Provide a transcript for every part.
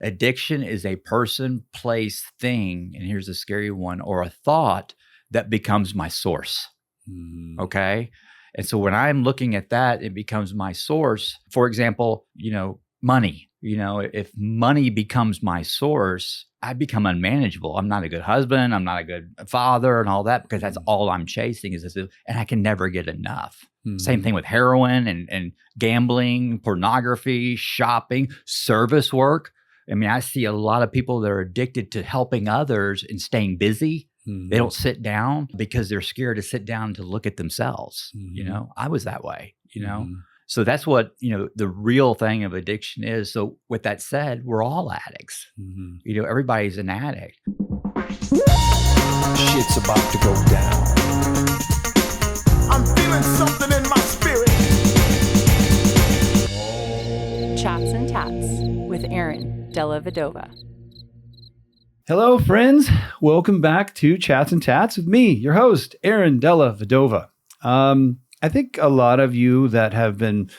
Addiction is a person, place, thing, and here's a scary one, or a thought that becomes my source. Okay. And so when I'm looking at that, it becomes my source. For example, money. If money becomes my source, I become unmanageable. I'm not a good husband. I'm not a good father and all that, because that's all I'm chasing is this, and I can never get enough. Same thing with heroin and gambling, pornography, shopping, service work. I mean, I see a lot of people that are addicted to helping others and staying busy. They don't sit down because they're scared to sit down to look at themselves. I was that way, So that's what, the real thing of addiction is. So with that said, we're all addicts. Everybody's an addict. Shit's about to go down. I'm feeling something in my spirit. Chats and Tatts with Aaron Della Vadova. Hello, friends. Welcome back to Chats and Tatts with me, your host, Aaron Della Vadova. I think a lot of you that have been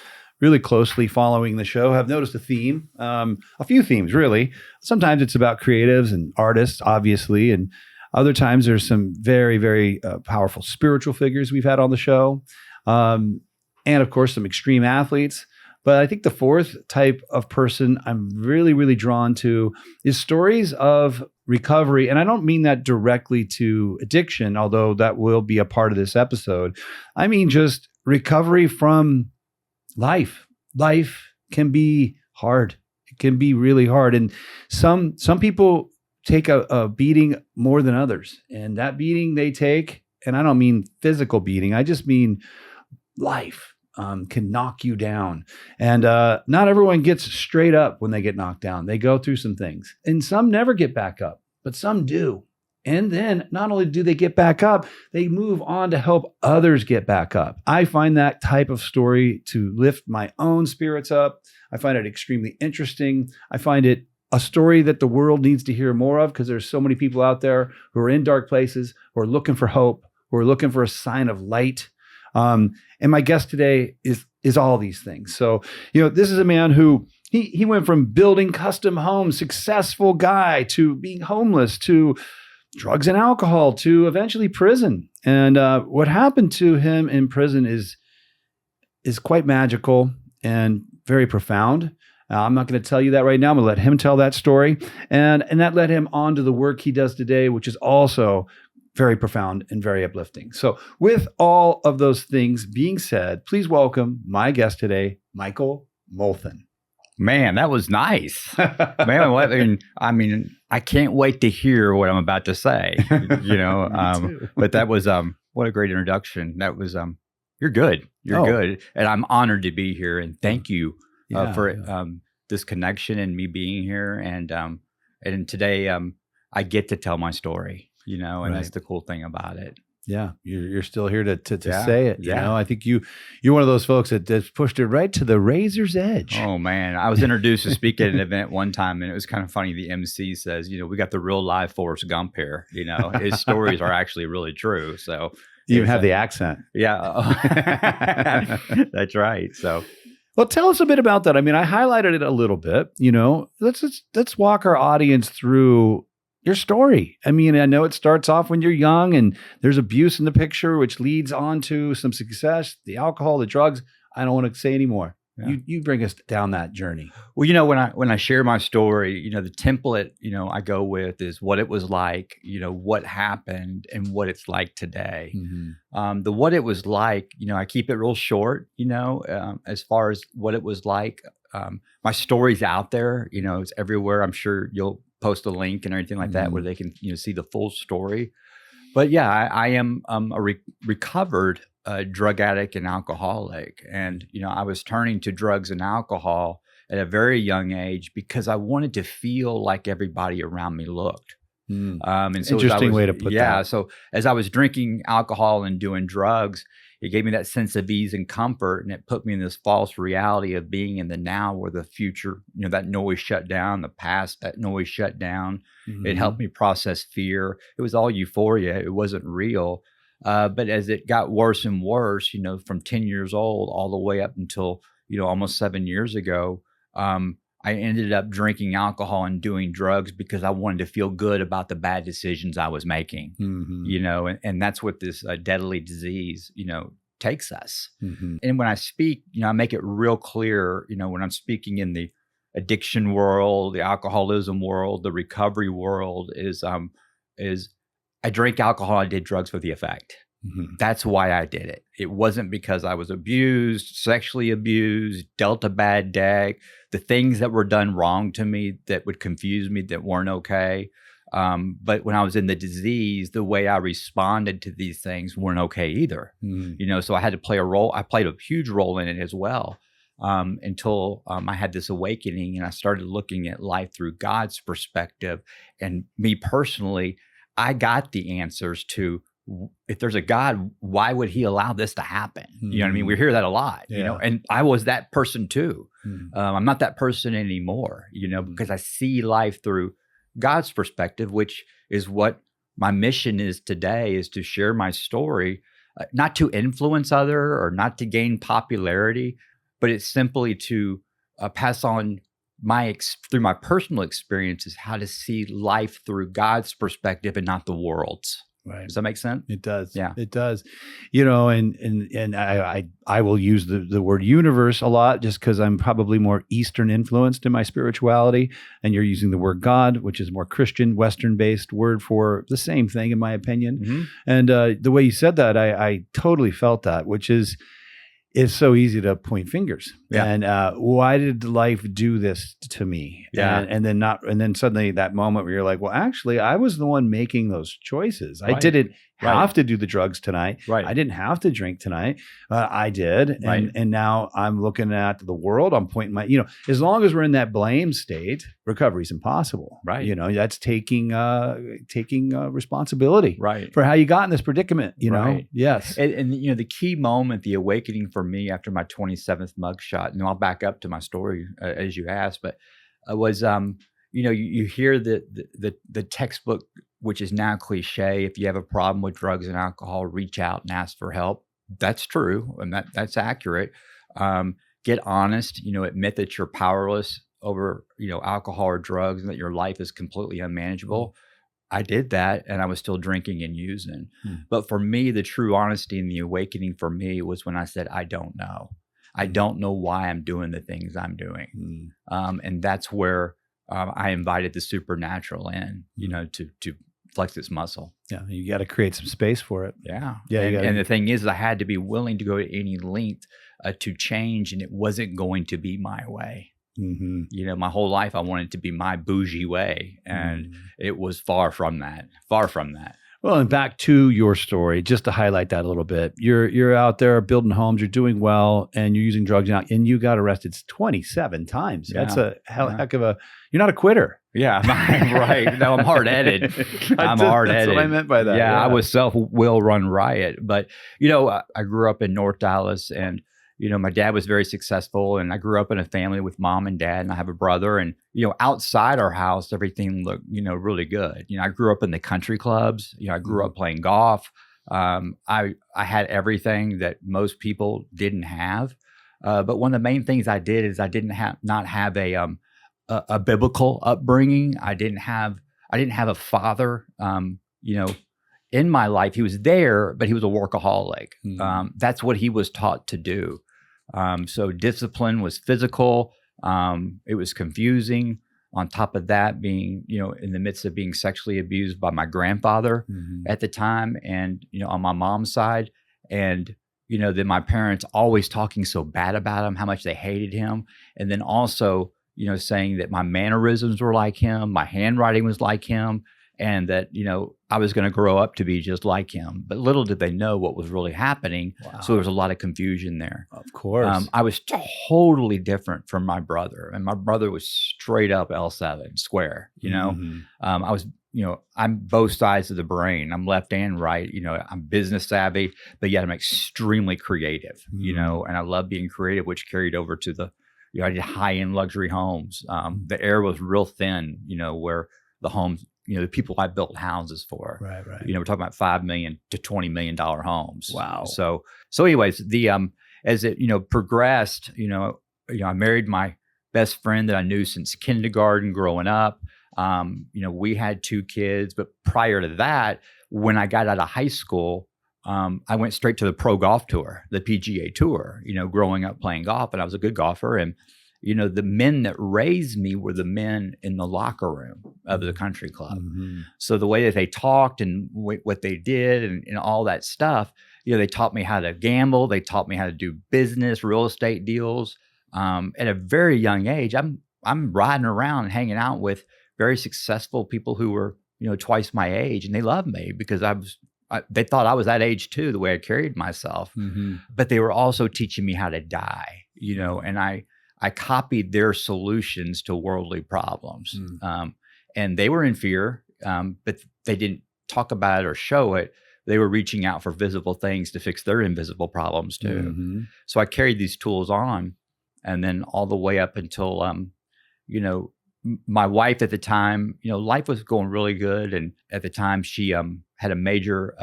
really closely following the show have noticed a theme, a few themes, really. Sometimes it's about creatives and artists, obviously, and other times there's some very, very powerful spiritual figures we've had on the show, and of course, some extreme athletes. But I think the fourth type of person I'm really, really drawn to is stories of recovery. And I don't mean that directly to addiction, although that will be a part of this episode. I mean just recovery from life. Life can be hard. It can be really hard. And some people take a beating more than others. And that beating they take, and I don't mean physical beating, I just mean life. Can knock you down. And not everyone gets straight up when they get knocked down. They go through some things. And some never get back up, but some do. And then not only do they get back up, they move on to help others get back up. I find that type of story to lift my own spirits up. I find it extremely interesting. I find it a story that the world needs to hear more of, because there's so many people out there who are in dark places, who are looking for hope, who are looking for a sign of light. And my guest today is all these things. So, this is a man who he went from building custom homes, successful guy, to being homeless, to drugs and alcohol, to eventually prison. And what happened to him in prison is quite magical and very profound. I'm not going to tell you that right now. I'm going to let him tell that story. And that led him on to the work he does today, which is also very profound and very uplifting. So with all of those things being said, please welcome my guest today, Michael Molthan. Man, that was nice. Man, I mean, I can't wait to hear what I'm about to say, but that was, what a great introduction. That was, you're good. You're good. And I'm honored to be here, and thank you for this connection and me being here. And today, I get to tell my story. And right. That's the cool thing about it. Yeah, you're still here to say it. I think you're one of those folks that pushed it right to the razor's edge. Oh man, I was introduced to speak at an event one time, and it was kind of funny. The MC says, we got the real live Forrest Gump here. His stories are actually really true. So you even have the accent. Yeah, that's right. So. Well, tell us a bit about that. I mean, I highlighted it a little bit. Let's walk our audience through your story. I mean, I know it starts off when you're young and there's abuse in the picture, which leads on to some success, the alcohol, the drugs. I don't want to say anymore. Yeah. You bring us down that journey. Well, when I share my story, the template, I go with is what it was like, what happened and what it's like today. Mm-hmm. The what it was like, I keep it real short, as far as what it was like. My story's out there, it's everywhere. I'm sure you'll post a link and everything like that where they can see the full story. But yeah, I am a recovered drug addict and alcoholic, and I was turning to drugs and alcohol at a very young age because I wanted to feel like everybody around me looked. And so interesting way to put that. Yeah, so as I was drinking alcohol and doing drugs, it gave me that sense of ease and comfort, and it put me in this false reality of being in the now, where the future, that noise shut down, the past, that noise shut down. Mm-hmm. It helped me process fear. It was all euphoria. It wasn't real. But as it got worse and worse, from 10 years old all the way up until, almost 7 years ago, I ended up drinking alcohol and doing drugs because I wanted to feel good about the bad decisions I was making, and that's what this deadly disease, takes us. And when I speak, I make it real clear, when I'm speaking in the addiction world, the alcoholism world, the recovery world is I drank alcohol, I did drugs for the effect. That's why I did it. It wasn't because I was abused, sexually abused, dealt a bad deck, the things that were done wrong to me that would confuse me that weren't okay. But when I was in the disease, the way I responded to these things weren't okay either. So I had to play a role. I played a huge role in it as well until I had this awakening and I started looking at life through God's perspective. And me personally, I got the answers to, if there's a God, why would he allow this to happen? You know what I mean? We hear that a lot, and I was that person too. I'm not that person anymore, because I see life through God's perspective, which is what my mission is today, is to share my story, not to influence other or not to gain popularity, but it's simply to pass on through my personal experiences, how to see life through God's perspective and not the world's. Right. Does that make sense? It does. Yeah. It does. And I will use the word universe a lot just because I'm probably more Eastern influenced in my spirituality. And you're using the word God, which is more Christian, Western based word for the same thing, in my opinion. And the way you said that, I totally felt that, which is, it's so easy to point fingers. Yeah. And why did life do this to me? Yeah. And then suddenly that moment where you're like, well, actually, I was the one making those choices. Right. I didn't have to do the drugs tonight. Right. I didn't have to drink tonight. I did. Right. And now I'm looking at the world. I'm pointing as long as we're in that blame state, recovery is impossible. Right. That's taking responsibility Right. for how you got in this predicament, Right. Yes. And the key moment, the awakening for me after my 27th mugshot, and I'll back up to my story as you asked, but was, you hear the textbook, which is now cliche. If you have a problem with drugs and alcohol, reach out and ask for help. That's true. And that's accurate. Get honest, admit that you're powerless over, alcohol or drugs and that your life is completely unmanageable. I did that and I was still drinking and using. But for me, the true honesty and the awakening for me was when I said, I don't know. I don't know why I'm doing the things I'm doing. And that's where I invited the supernatural in, to flex its muscle. Yeah, you got to create some space for it. Yeah. Yeah. And the thing is, I had to be willing to go to any length to change, and it wasn't going to be my way. My whole life, I wanted it to be my bougie way, and it was far from that. Well, and back to your story, just to highlight that a little bit, you're out there building homes, you're doing well, and you're using drugs now, and you got arrested 27 times. Yeah. That's a heck of a. You're not a quitter. Yeah, right. No, I'm hard-headed. That's what I meant by that. Yeah, I was self-will run riot. But, I grew up in North Dallas, and, my dad was very successful, and I grew up in a family with mom and dad, and I have a brother. And, outside our house, everything looked, really good. I grew up in the country clubs. I grew up playing golf. I had everything that most people didn't have. But one of the main things I did is I didn't have a biblical upbringing. I didn't have a father, in my life. He was there, but he was a workaholic. That's what he was taught to do. So discipline was physical. It was confusing. On top of that, being, in the midst of being sexually abused by my grandfather at the time, and, on my mom's side, and, then my parents always talking so bad about him, how much they hated him. And then also, saying that my mannerisms were like him, my handwriting was like him, and that, I was going to grow up to be just like him. But little did they know what was really happening. Wow. So there was a lot of confusion there. Of course. I was totally different from my brother. And my brother was straight up L7, square, I was, I'm both sides of the brain. I'm left and right. I'm business savvy, but yet I'm extremely creative, and I love being creative, which carried over to the, I did high-end luxury homes. The air was real thin, where the homes, the people I built houses for. Right. We're talking about $5 million to $20 million homes. Wow. So anyways, as it, progressed, I married my best friend that I knew since kindergarten growing up. We had 2 kids, but prior to that, when I got out of high school, I went straight to the pro golf tour, the PGA tour, growing up playing golf, and I was a good golfer. And, the men that raised me were the men in the locker room of the country club. Mm-hmm. So the way that they talked and what they did and all that stuff, they taught me how to gamble. They taught me how to do business, real estate deals. At a very young age, I'm riding around and hanging out with very successful people who were, twice my age, and they loved me because they thought I was that age too, the way I carried myself. Mm-hmm. But they were also teaching me how to die, and I copied their solutions to worldly problems. Mm. And they were in fear, but they didn't talk about it or show it. They were reaching out for visible things to fix their invisible problems too. Mm-hmm. So I carried these tools on, and then all the way up until, my wife at the time, life was going really good. And at the time she had a major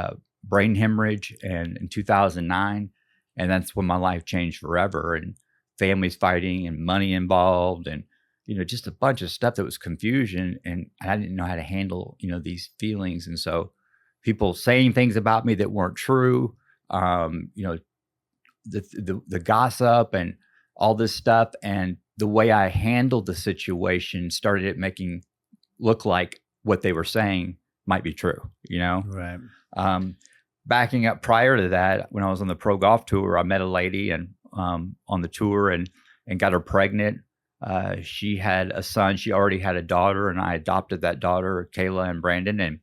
brain hemorrhage in 2009. And that's when my life changed forever. And families fighting and money involved and, just a bunch of stuff that was confusion. And I didn't know how to handle, these feelings. And so people saying things about me that weren't true, the gossip and all this stuff. And the way I handled the situation started it making look like what they were saying might be true, Right. Backing up prior to that, when I was on the pro golf tour, I met a lady and on the tour and got her pregnant. She had a son. She already had a daughter, and I adopted that daughter, Kayla and Brandon. And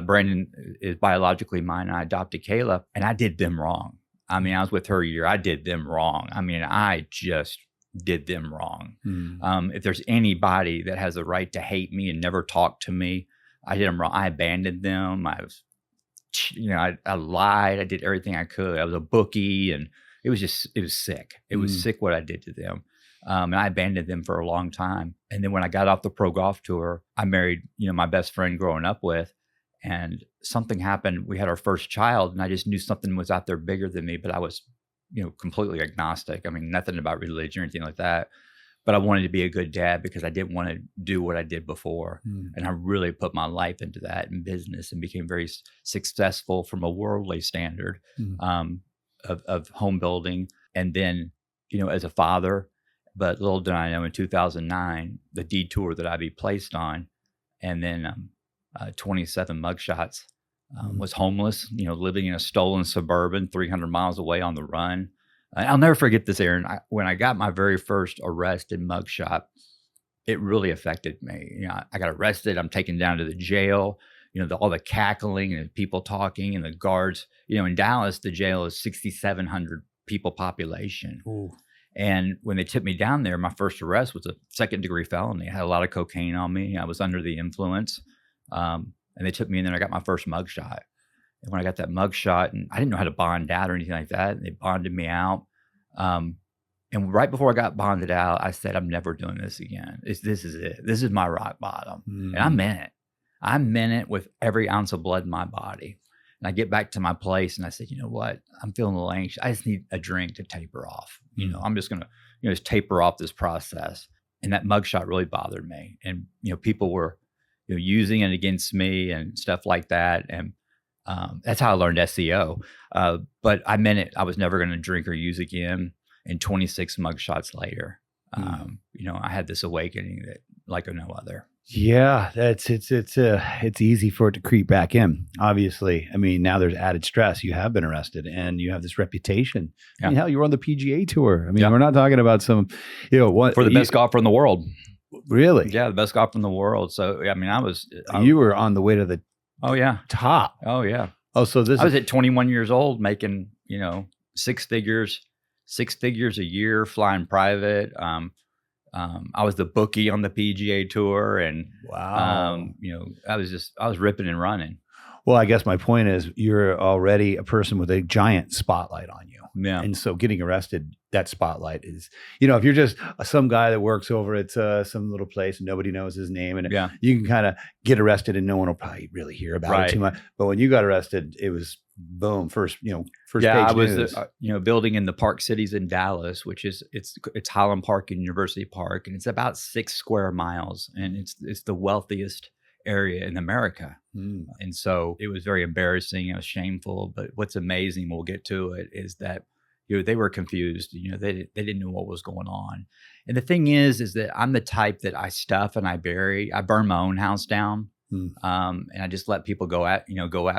Brandon is biologically mine. I adopted Kayla, and I did them wrong. I mean, I was with her a year. I did them wrong. I mean, I just did them wrong. Mm. If there's anybody that has a right to hate me and never talk to me, I did them wrong. I abandoned them. I was, I lied. I did everything I could. I was a bookie, and it was sick. It was sick what I did to them. And I abandoned them for a long time. And then when I got off the pro golf tour, I married, my best friend growing up with, and something happened. We had our first child, and I just knew something was out there bigger than me, but I was, completely agnostic. I mean, nothing about religion or anything like that. But I wanted to be a good dad because I didn't want to do what I did before. Mm. And I really put my life into that in business and became very successful from a worldly standard of home building. And then, as a father, but little did I know in 2009, the detour that I'd be placed on, and then 27 mugshots, was homeless, living in a stolen Suburban 300 miles away on the run. I'll never forget this, Aaron. When I got my very first arrest in mugshot, it really affected me. I got arrested. I'm taken down to the jail. All the cackling and people talking and the guards. In Dallas, the jail is 6,700 people population. Ooh. And when they took me down there, my first arrest was a 2nd-degree felony. I had a lot of cocaine on me. I was under the influence. And they took me in there and I got my first mugshot. And when I got that mugshot, and I didn't know how to bond out or anything like that, and they bonded me out. And right before I got bonded out, I said, I'm never doing this again. This is it. This is my rock bottom. Mm. And I meant it. I meant it with every ounce of blood in my body. And I get back to my place and I said, you know what? I'm feeling a little anxious. I just need a drink to taper off. I'm just going to, just taper off this process. And that mugshot really bothered me. And, people were, using it against me and stuff like that. And that's how I learned SEO. But I meant it. I was never going to drink or use again. And 26 mugshots later, I had this awakening that like no other. Yeah, it's easy for it to creep back in. Obviously, I mean, now there's added stress. You have been arrested, and you have this reputation. Yeah. I mean, hell, you were on the PGA tour. I mean, we're not talking about some, what for the best golfer in the world. Really? Yeah, the best golfer in the world. So I mean, you were on the way to the top. Oh yeah. Oh, so I was at 21 years old making six figures a year, flying private. I was the bookie on the PGA tour, and wow, I was ripping and running. Well, I guess my point is you're already a person with a giant spotlight on you. Yeah. And so getting arrested, that spotlight is, if you're just some guy that works over at some little place and nobody knows his name, and you can kind of get arrested and no one will probably really hear about it too much. But when you got arrested, it was boom, first page I was, news. Building in the Park Cities in Dallas, which is it's Highland Park and University Park, and it's about 6 square miles, and it's the wealthiest area in America. And so it was very embarrassing. It was shameful. But what's amazing, we'll get to it, is that they were confused. They didn't know what was going on. And the thing is that I'm the type that I stuff and I bury. I burn my own house down. And I just let people go at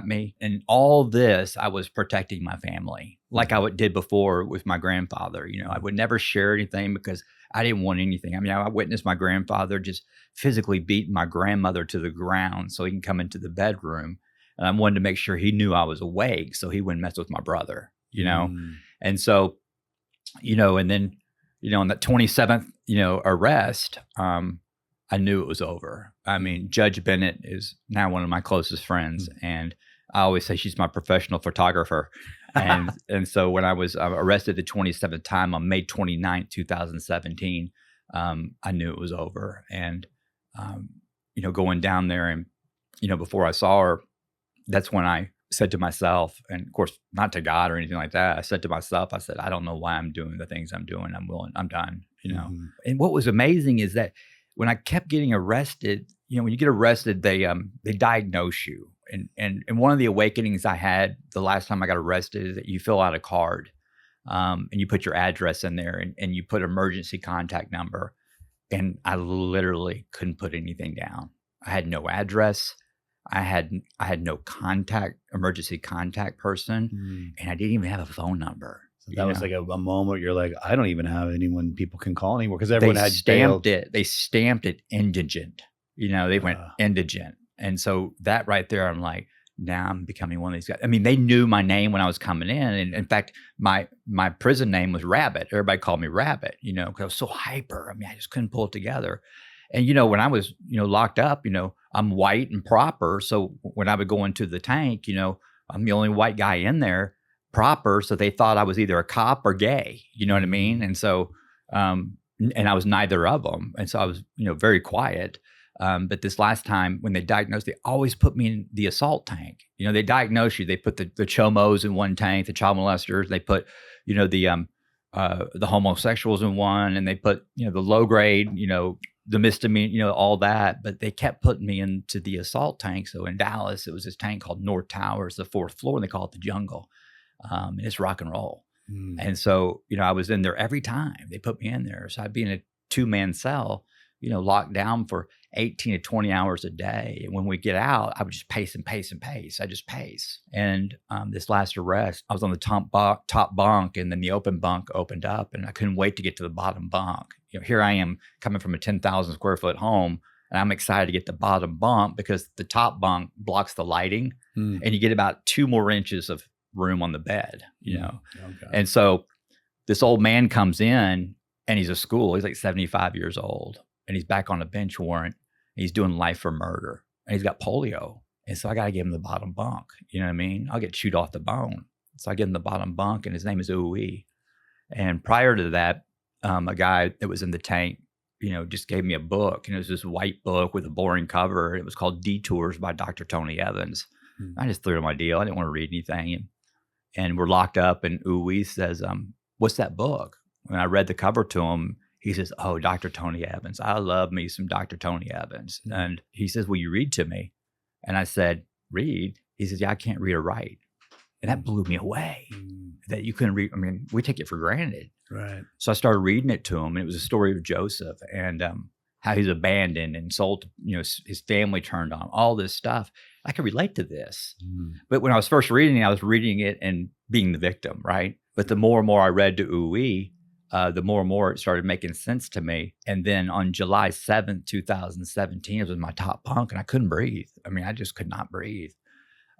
me. And all this, I was protecting my family like I did before with my grandfather. I would never share anything because I didn't want anything. I mean, I witnessed my grandfather just physically beat my grandmother to the ground so he can come into the bedroom. And I wanted to make sure he knew I was awake so he wouldn't mess with my brother, And so, and then, on that 27th, arrest, I knew it was over. I mean, Judge Bennett is now one of my closest friends, and I always say she's my professional photographer. And so when I was arrested the 27th time on May 29th, 2017, I knew it was over. And, going down there and, before I saw her, that's when I said to myself, and of course, not to God or anything like that. I said to myself, I said, I don't know why I'm doing the things I'm doing. I'm done, And what was amazing is that when I kept getting arrested, when you get arrested, they diagnose you. And one of the awakenings I had the last time I got arrested is that you fill out a card, and you put your address in there, and you put emergency contact number. And I literally couldn't put anything down. I had no address. I had no emergency contact person, and I didn't even have a phone number. So that was like a moment you're like, I don't even have anyone people can call anymore because everyone had stamped it. They stamped it indigent. They went indigent. And so that right there, I'm like, now I'm becoming one of these guys. I mean, they knew my name when I was coming in. And in fact, my prison name was Rabbit. Everybody called me Rabbit, because I was so hyper. I mean, I just couldn't pull it together. And, when I was, locked up, I'm white and proper. So when I would go into the tank, I'm the only white guy in there, proper. So they thought I was either a cop or gay, you know what I mean? And so, and I was neither of them. And so I was, very quiet. But this last time when they diagnosed, they always put me in the assault tank. They diagnose you. They put the chomos in one tank, the child molesters. They put, the homosexuals in one, and they put, the low grade, the misdemeanor, all that. But they kept putting me into the assault tank. So in Dallas, it was this tank called North Towers, the 4th floor, and they call it the jungle. And it's rock and roll. And so, I was in there every time they put me in there. So I'd be in a 2-man cell, locked down for 18 to 20 hours a day. And when we get out, I would just pace and pace and pace. I just pace. And this last arrest, I was on the top bunk, and then the open bunk opened up, and I couldn't wait to get to the bottom bunk. Here I am coming from a 10,000 square foot home, and I'm excited to get the bottom bunk because the top bunk blocks the lighting, and you get about 2 more inches of room on the bed, Okay. And so this old man comes in, and he's he's like 75 years old, and he's back on a bench warrant. He's doing life for murder, and he's got polio. And so I got to give him the bottom bunk. You know what I mean? I'll get chewed off the bone. So I give him the bottom bunk, and his name is Uwe. And prior to that, a guy that was in the tank, just gave me a book, and it was this white book with a boring cover. It was called Detours by Dr. Tony Evans. I just threw him my deal. I didn't want to read anything. And we're locked up, and Uwe says, what's that book? When I read the cover to him, he says, oh, Dr. Tony Evans. I love me some Dr. Tony Evans. And he says, will you read to me? And I said, read? He says, yeah, I can't read or write. And that blew me away that you couldn't read. I mean, we take it for granted. Right. So I started reading it to him, and it was a story of Joseph and how he's abandoned and sold, his family turned on, all this stuff. I could relate to this. But when I was first reading it, I was reading it and being the victim, right? But the more and more I read to Uwe, the more and more it started making sense to me. And then on July 7th, 2017, it was my top bunk, and I couldn't breathe. I mean, I just could not breathe.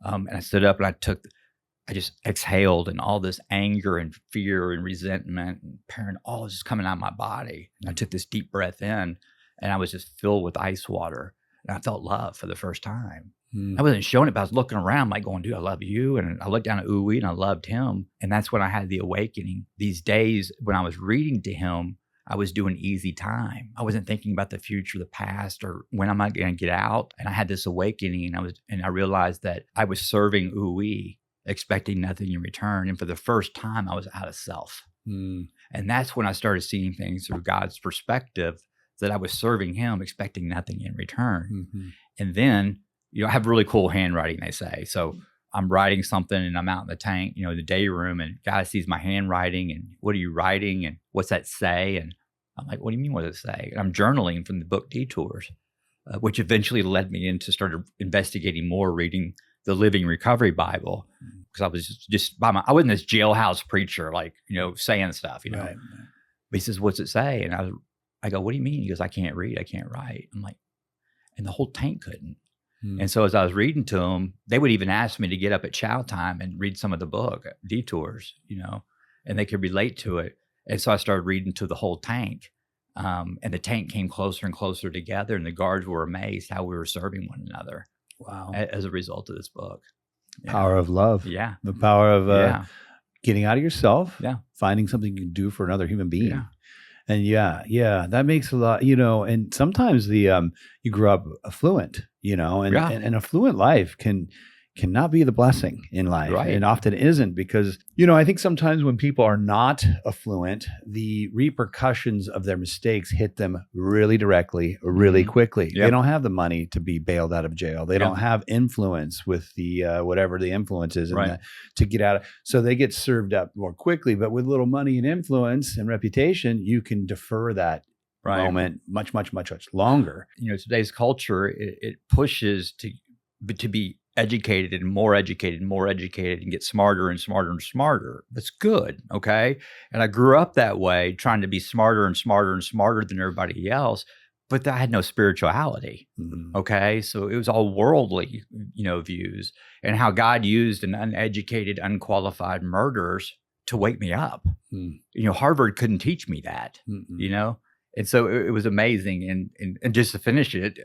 And I stood up, and I just exhaled, and all this anger and fear and resentment and all was just coming out of my body. And I took this deep breath in, and I was just filled with ice water. And I felt love for the first time. Mm. I wasn't showing it, but I was looking around like going, dude, I love you. And I looked down at Uwe and I loved him. And that's when I had the awakening. These days when I was reading to him, I was doing easy time. I wasn't thinking about the future, the past, or when am I going to get out. And I had this awakening, and I realized that I was serving Uwe, expecting nothing in return. And for the first time, I was out of self. Mm. And that's when I started seeing things through God's perspective, that I was serving him, expecting nothing in return. Mm-hmm. And then, I have really cool handwriting, they say. So I'm writing something and I'm out in the tank, the day room, and guy sees my handwriting and what are you writing? And what's that say? And I'm like, what do you mean, what does it say? And I'm journaling from the book Detours, which eventually led me into started investigating more, reading the Living Recovery Bible, because I was just I wasn't this jailhouse preacher, like, saying stuff, Right. But he says, what's it say? And I go, what do you mean? He goes, I can't read, I can't write. I'm like, and the whole tank couldn't. Mm. And so as I was reading to them, they would even ask me to get up at chow time and read some of the book, Detours, and they could relate to it. And so I started reading to the whole tank. And the tank came closer and closer together, and the guards were amazed how we were serving one another. Wow. As a result of this book. Yeah. Power of love. Yeah. The power of Yeah. getting out of yourself, Yeah. finding something you can do for another human being. Yeah. And that makes a lot, and sometimes you grow up affluent, and affluent life cannot be the blessing in life. Right. And often isn't, because, I think sometimes when people are not affluent, the repercussions of their mistakes hit them really directly, really quickly. Yep. They don't have the money to be bailed out of jail. They don't have influence with the, whatever the influence is to get out of, so they get served up more quickly. But with little money and influence and reputation, you can defer that moment much, much, much, much longer. Today's culture, it pushes to be educated and more educated and more educated and get smarter and smarter and smarter. That's good. Okay. And I grew up that way, trying to be smarter and smarter and smarter than everybody else, but I had no spirituality. Mm-hmm. Okay. So it was all worldly, views, and how God used an uneducated, unqualified murderers to wake me up. Mm. Harvard couldn't teach me that, and so it was amazing. And just to finish it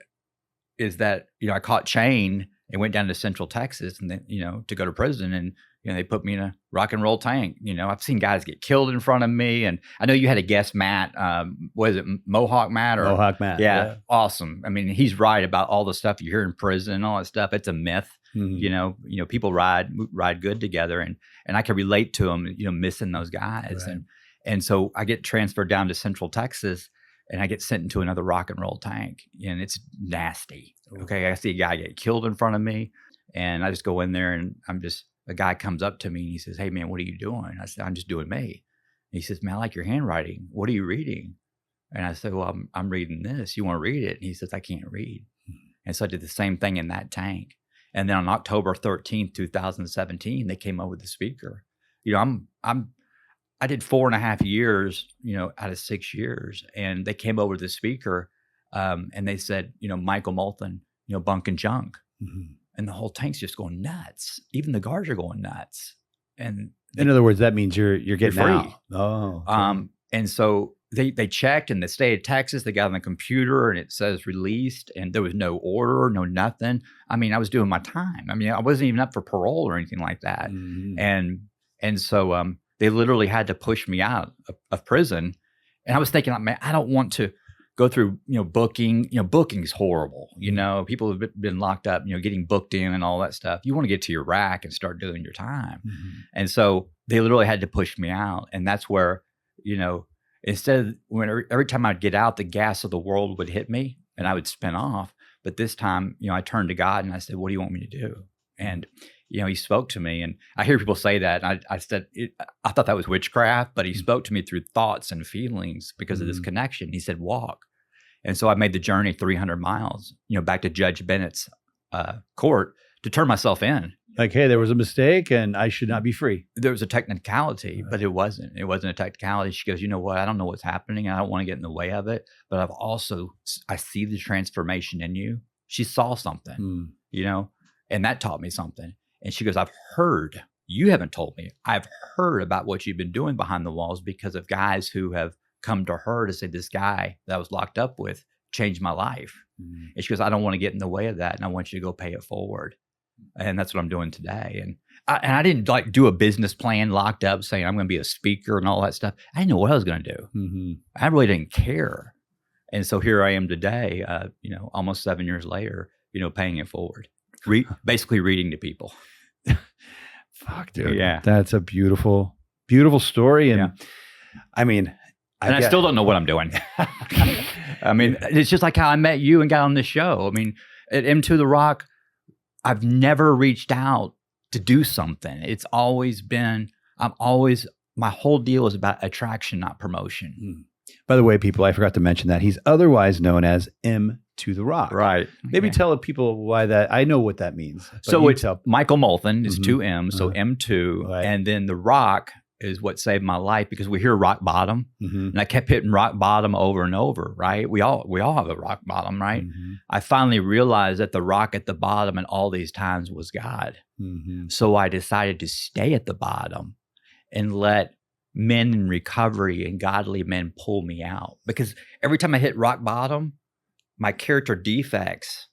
is that, I caught chain and went down to Central Texas, and then, to go to prison, and, they put me in a rock and roll tank. I've seen guys get killed in front of me. And I know you had a guest, Matt, was it Mohawk Matt? Mohawk Matt. Yeah. Awesome. I mean, he's right about all the stuff you hear in prison and all that stuff. It's a myth. Mm-hmm. People ride good together, and I can relate to them, missing those guys. Right. And so I get transferred down to Central Texas, and I get sent into another rock and roll tank, and it's nasty. Okay. I see a guy get killed in front of me, and I just go in there, and a guy comes up to me and he says, "Hey man, what are you doing?" I said, "I'm just doing me." And he says, "Man, I like your handwriting. What are you reading?" And I said, "Well, I'm reading this. You want to read it?" And he says, "I can't read." And so I did the same thing in that tank. And then on October 13th, 2017, they came over with the speaker. I did 4.5 years, out of 6 years. And they came over to the speaker, and they said, Michael Molthan, bunk and junk. Mm-hmm. And the whole tank's just going nuts. Even the guards are going nuts. And in other words, that means you're getting free. out. Oh. Okay. And so they checked in the state of Texas. They got on the computer, and it says released, and there was no order, no nothing. I mean, I was doing my time. I mean, I wasn't even up for parole or anything like that. Mm-hmm. And so they literally had to push me out of prison. And I was thinking, man, I don't want to go through, booking. Booking's horrible. People have been locked up, getting booked in and all that stuff. You want to get to your rack and start doing your time. Mm-hmm. And so they literally had to push me out. And that's where, instead of every time I'd get out, the gas of the world would hit me and I would spin off. But this time, I turned to God and I said, "What do you want me to do?" And, he spoke to me, and I hear people say that. And I said, I thought that was witchcraft, but he spoke to me through thoughts and feelings because of this connection. He said, "Walk." And so I made the journey 300 miles, back to Judge Bennett's court to turn myself in. Like, hey, there was a mistake and I should not be free. There was a technicality, but it wasn't. It wasn't a technicality. She goes, "You know what? I don't know what's happening. I don't want to get in the way of it. But I see the transformation in you." She saw something, and that taught me something. And she goes, "I've heard, you haven't told me, I've heard about what you've been doing behind the walls because of guys who have come to her to say, this guy that I was locked up with changed my life. It's because I don't want to get in the way of that, and I want you to go pay it forward. And that's what I'm doing today. And I didn't like do a business plan locked up saying I'm going to be a speaker and all that stuff. I didn't know what I was going to do. I really didn't care. And so here I am today, almost 7 years later, paying it forward, basically reading to people. Fuck, dude. Yeah. That's a beautiful, beautiful story. And I mean, I still don't know what I'm doing. I mean, it's just like how I met you and got on this show. I mean, at Into the Rock, I've never reached out to do something. It's always been, my whole deal is about attraction, not promotion. By the way, people, I forgot to mention that he's otherwise known as M to the Rock. Right. Maybe tell people why that. I know what that means. So it's Michael Molthan is 2 M's, so M2. Right. And then the Rock is what saved my life because we hear rock bottom. And I kept hitting rock bottom over and over, right? We all have a rock bottom, right? I finally realized that the rock at the bottom in all these times was God. So I decided to stay at the bottom and let men in recovery and godly men pull me out. Because every time I hit rock bottom, my character defects,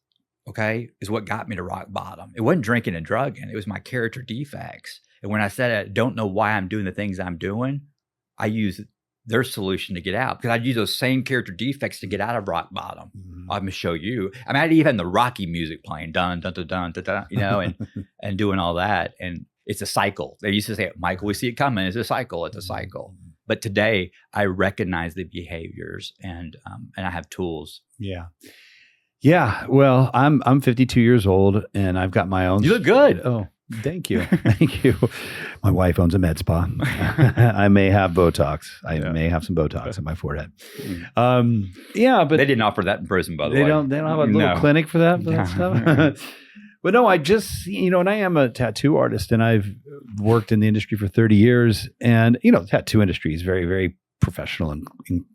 is what got me to rock bottom. It wasn't drinking and drugging. It was my character defects. And when I said I don't know why I'm doing the things I'm doing, I use their solution to get out. Because I'd use those same character defects to get out of rock bottom. I'm going to show you. I mean, I'd even the Rocky music playing, dun, dun, dun, dun, dun, dun, and doing all that. And it's a cycle. They used to say, Michael, we see it coming. It's a cycle. It's a cycle. But today, I recognize the behaviors and I have tools. Yeah. Yeah. Well, I'm 52 years old and I've got my own. You look good. Oh, thank you. Thank you. My wife owns a med spa. I may have Botox. I may have some Botox in my forehead. Yeah, but they didn't offer that in prison, by the way. They don't have a little clinic for that stuff. But no, I just, and I am a tattoo artist and I've worked in the industry for 30 years and, the tattoo industry is very, very professional and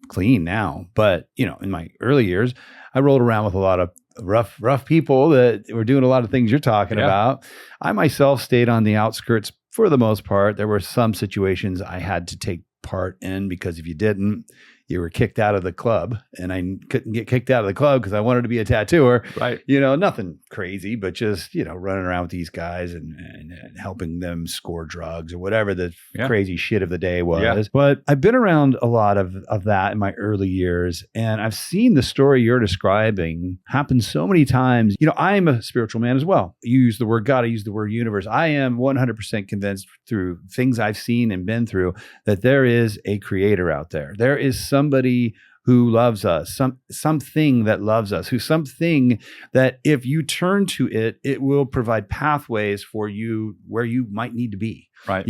clean now. But, in my early years, I rolled around with a lot of rough people that were doing a lot of things you're talking about. I myself stayed on the outskirts for the most part. There were some situations I had to take part in because if you didn't, you were kicked out of the club, and I couldn't get kicked out of the club because I wanted to be a tattooer. Right. Nothing crazy, but just, running around with these guys and helping them score drugs or whatever the crazy shit of the day was. Yeah. But I've been around a lot of that in my early years, and I've seen the story you're describing happen so many times. I'm a spiritual man as well. You use the word God, I use the word universe. I am 100% convinced through things I've seen and been through that there is a creator out there. There is somebody who loves us, something that loves us, something that if you turn to it, it will provide pathways for you where you might need to be. Right.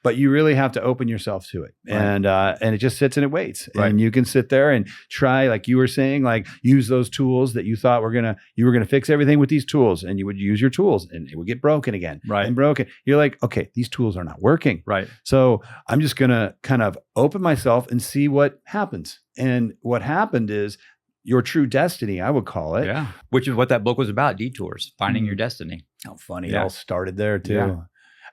But you really have to open yourself to it. Right. And it just sits and it waits. Right. And you can sit there and try, like you were saying, like use those tools that you thought you were gonna fix everything with these tools, and you would use your tools and it would get broken again. Right. And broken. You're like, okay, these tools are not working. Right. So I'm just gonna kind of open myself and see what happens. And what happened is your true destiny, I would call it. Yeah. Which is what that book was about, detours, finding your destiny. How funny. It all started there too. Yeah.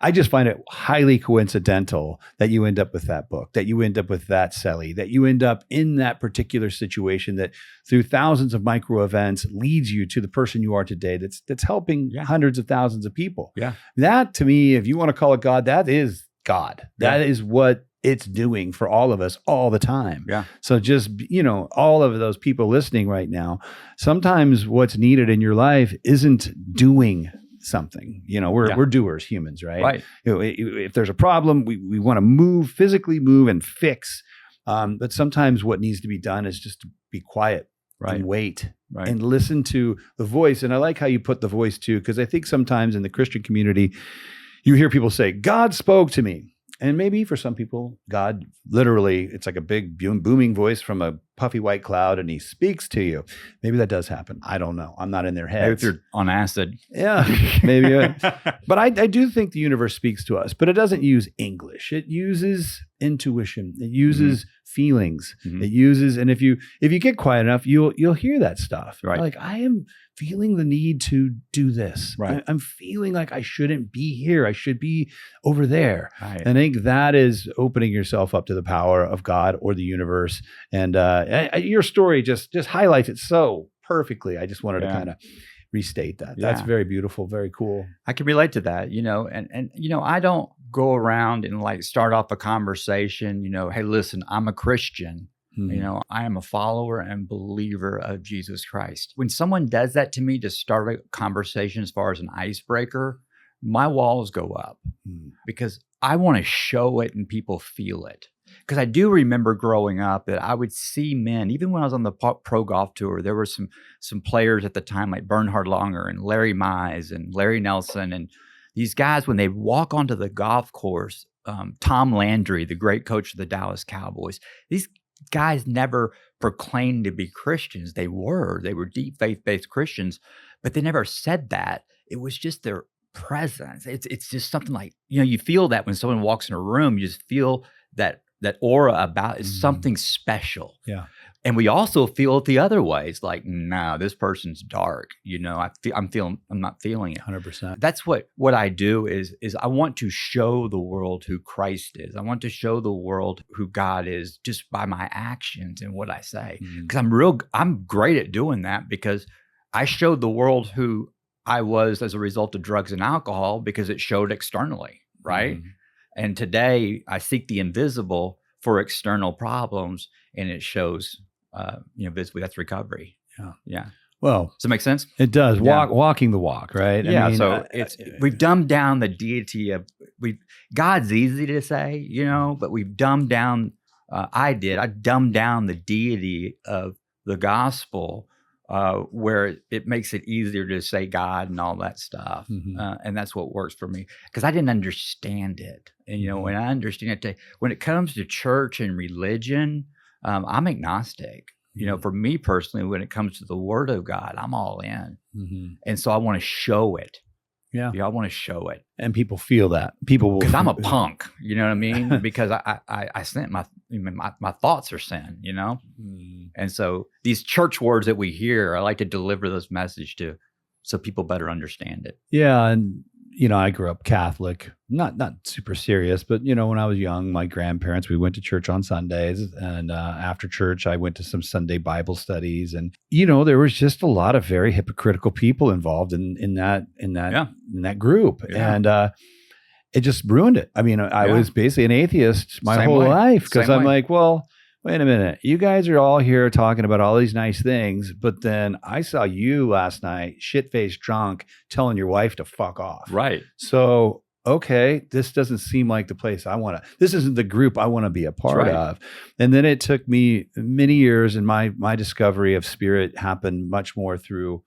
I just find it highly coincidental that you end up with that book, that you end up with that celly, that you end up in that particular situation that through thousands of micro events leads you to the person you are today that's helping hundreds of thousands of people. Yeah. That to me, if you want to call it God, that is God. That is what it's doing for all of us all the time. Yeah. So just, all of those people listening right now, sometimes what's needed in your life isn't doing something. We're doers, humans, right? Right. If there's a problem, we want to physically move and fix. But sometimes what needs to be done is just to be quiet and wait and listen to the voice. And I like how you put the voice too, because I think sometimes in the Christian community, you hear people say, God spoke to me. And maybe for some people, God literally, it's like a big booming voice from a puffy white cloud and he speaks to you. Maybe that does happen. I don't know. I'm not in their heads. Maybe if you're on acid. Yeah, maybe. But I do think the universe speaks to us, but it doesn't use English. It uses intuition. It uses feelings. Mhm. It uses, and if you get quiet enough, you'll hear that stuff. Right. Like, I am feeling the need to do this. Right. I'm feeling like I shouldn't be here. I should be over there. Right. And I think that is opening yourself up to the power of God or the universe. And your story just highlights it so perfectly. I just wanted to kind of restate that. That's Yeah. very beautiful, very cool. I can relate to that, and I don't go around and like start off a conversation, hey, listen, I'm a Christian. I am a follower and believer of Jesus Christ. When someone does that to me to start a conversation as far as an icebreaker, my walls go up because I want to show it and people feel it. Because I do remember growing up that I would see men, even when I was on the pro golf tour, there were some players at the time like Bernhard Langer and Larry Mize and Larry Nelson. And these guys, when they walk onto the golf course, Tom Landry, the great coach of the Dallas Cowboys, these guys never proclaimed to be Christians. They were deep faith-based Christians, but they never said that. It was just their presence. It's just something like, you feel that when someone walks in a room, you just feel that aura about is something special. Yeah. And we also feel it the other way. It's like, no, this person's dark. I'm not feeling it. 100%. That's what I do is I want to show the world who Christ is. I want to show the world who God is just by my actions and what I say. Because I'm great at doing that because I showed the world who I was as a result of drugs and alcohol because it showed externally, right? And today I seek the invisible for external problems, and it shows, visibly. That's recovery. Yeah. Well, does it make sense? It does. Yeah. Walking the walk, right? Yeah. I mean, So we've dumbed down the deity of God's easy to say, but we've dumbed down. I dumbed down the deity of the gospel. Where it makes it easier to say God and all that stuff. And that's what works for me because I didn't understand it. And, when I understand it, when it comes to church and religion, I'm agnostic. For me personally, when it comes to the word of God, I'm all in. And so I want to show it. Yeah, I want to show it. And people feel that. People will. Because I'm a punk, you know what I mean? Because I sent my thoughts are sin, And so these church words that we hear, I like to deliver this message to so people better understand it. Yeah. And, I grew up Catholic, not super serious, but, when I was young, my grandparents, we went to church on Sundays. And after church, I went to some Sunday Bible studies. And, there was just a lot of very hypocritical people involved in that group. Yeah. And it just ruined it. I mean, I was basically an atheist my Same whole way. life because Same I'm way. like, well, wait a minute. You guys are all here talking about all these nice things, but then I saw you last night, shit-faced drunk, telling your wife to fuck off. Right. So, okay, this doesn't seem like the place I want to. This isn't the group I want to be a part of. And then it took me many years, and my discovery of spirit happened much more through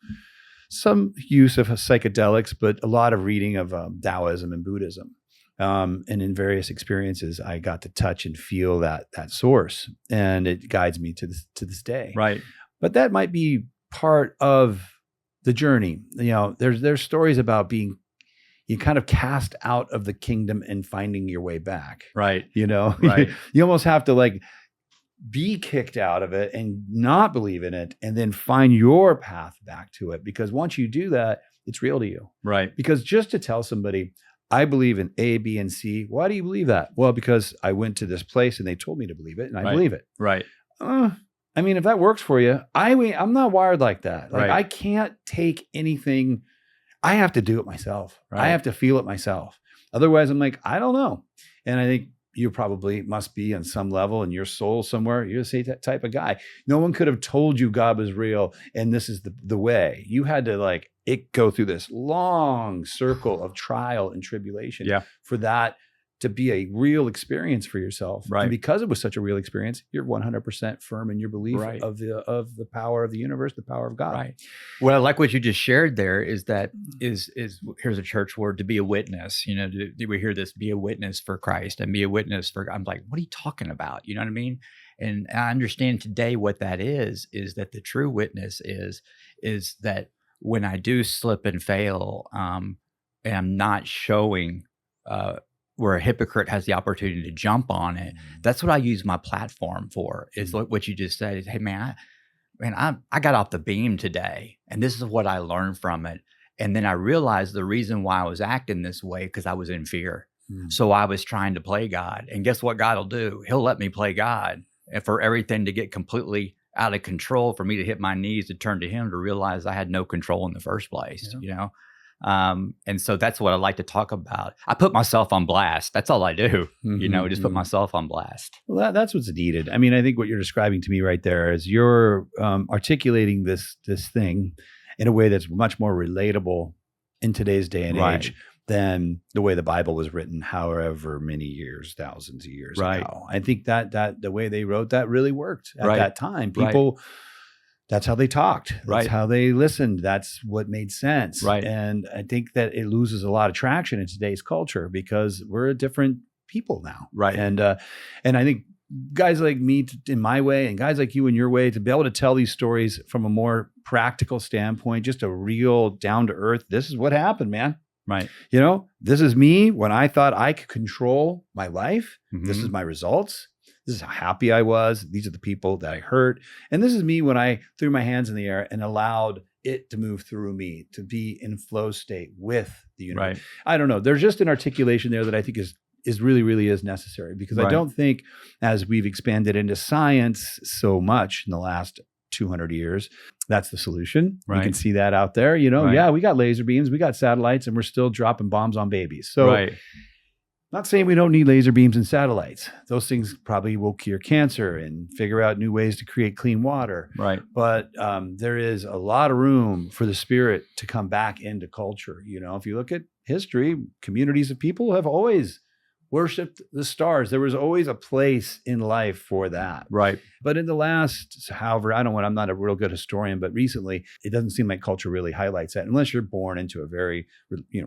some use of psychedelics, but a lot of reading of Taoism and Buddhism. And in various experiences, I got to touch and feel that source, and it guides me to this day. Right. But that might be part of the journey. There's stories about being you kind of cast out of the kingdom and finding your way back. Right. Right. You almost have to be kicked out of it and not believe in it, and then find your path back to it. Because once you do that, it's real to you. Right. Because just to tell somebody, I believe in A, B, and C. Why do you believe that? Well, because I went to this place and they told me to believe it, and I believe it. Right. I mean, if that works for you, I'm not wired like that. Right. I can't take anything. I have to do it myself. Right. I have to feel it myself. Otherwise, I'm like, I don't know. And I think you probably must be on some level in your soul somewhere. You're that type of guy. No one could have told you God was real and this is the way. You had to it go through this long circle of trial and tribulation for that to be a real experience for yourself. Right. And because it was such a real experience, you're 100% firm in your belief of the power of the universe, the power of God. Right. Well, I like what you just shared there is that is here's a church word, to be a witness. Do we hear this? Be a witness for Christ and be a witness for, I'm like, what are you talking about? You know what I mean? And I understand today what that is that the true witness is that when I do slip and fail, and I'm not showing where a hypocrite has the opportunity to jump on it. That's what I use my platform for, is what you just said is, hey, man, I got off the beam today, and this is what I learned from it. And then I realized the reason why I was acting this way, because I was in fear. So I was trying to play God. And guess what God will do? He'll let me play God. And for everything to get completely out of control, for me to hit my knees, to turn to him, to realize I had no control in the first place, you know? And so that's what I like to talk about. I put myself on blast. That's all I do, you know, just put myself on blast. Well, that's what's needed. I mean, I think what you're describing to me right there is you're articulating this thing in a way that's much more relatable in today's day and age than the way the Bible was written, however many years, thousands of years ago. I think that the way they wrote that really worked at that time. People, that's how they talked. That's how they listened. That's what made sense. And I think that it loses a lot of traction in today's culture because we're a different people now. And I think guys like me in my way and guys like you in your way, to be able to tell these stories from a more practical standpoint, just a real down to earth, this is what happened, man. You know, this is me when I thought I could control my life. This is my results. This is how happy I was. These are the people that I hurt. And this is me when I threw my hands in the air and allowed it to move through me, to be in flow state with the universe. I don't know. There's just an articulation there that I think is really is necessary, because I don't think, as we've expanded into science so much in the last 200 years, that's the solution. You can see that out there, you know, we got laser beams, we got satellites, and we're still dropping bombs on babies. So not saying we don't need laser beams and satellites. Those things probably will cure cancer and figure out new ways to create clean water. But there is a lot of room for the spirit to come back into culture. You know, if you look at history, communities of people have always worshipped the stars. There was always a place in life for that. But in the last, however, I'm not a real good historian, but recently it doesn't seem like culture really highlights that, unless you're born into a very,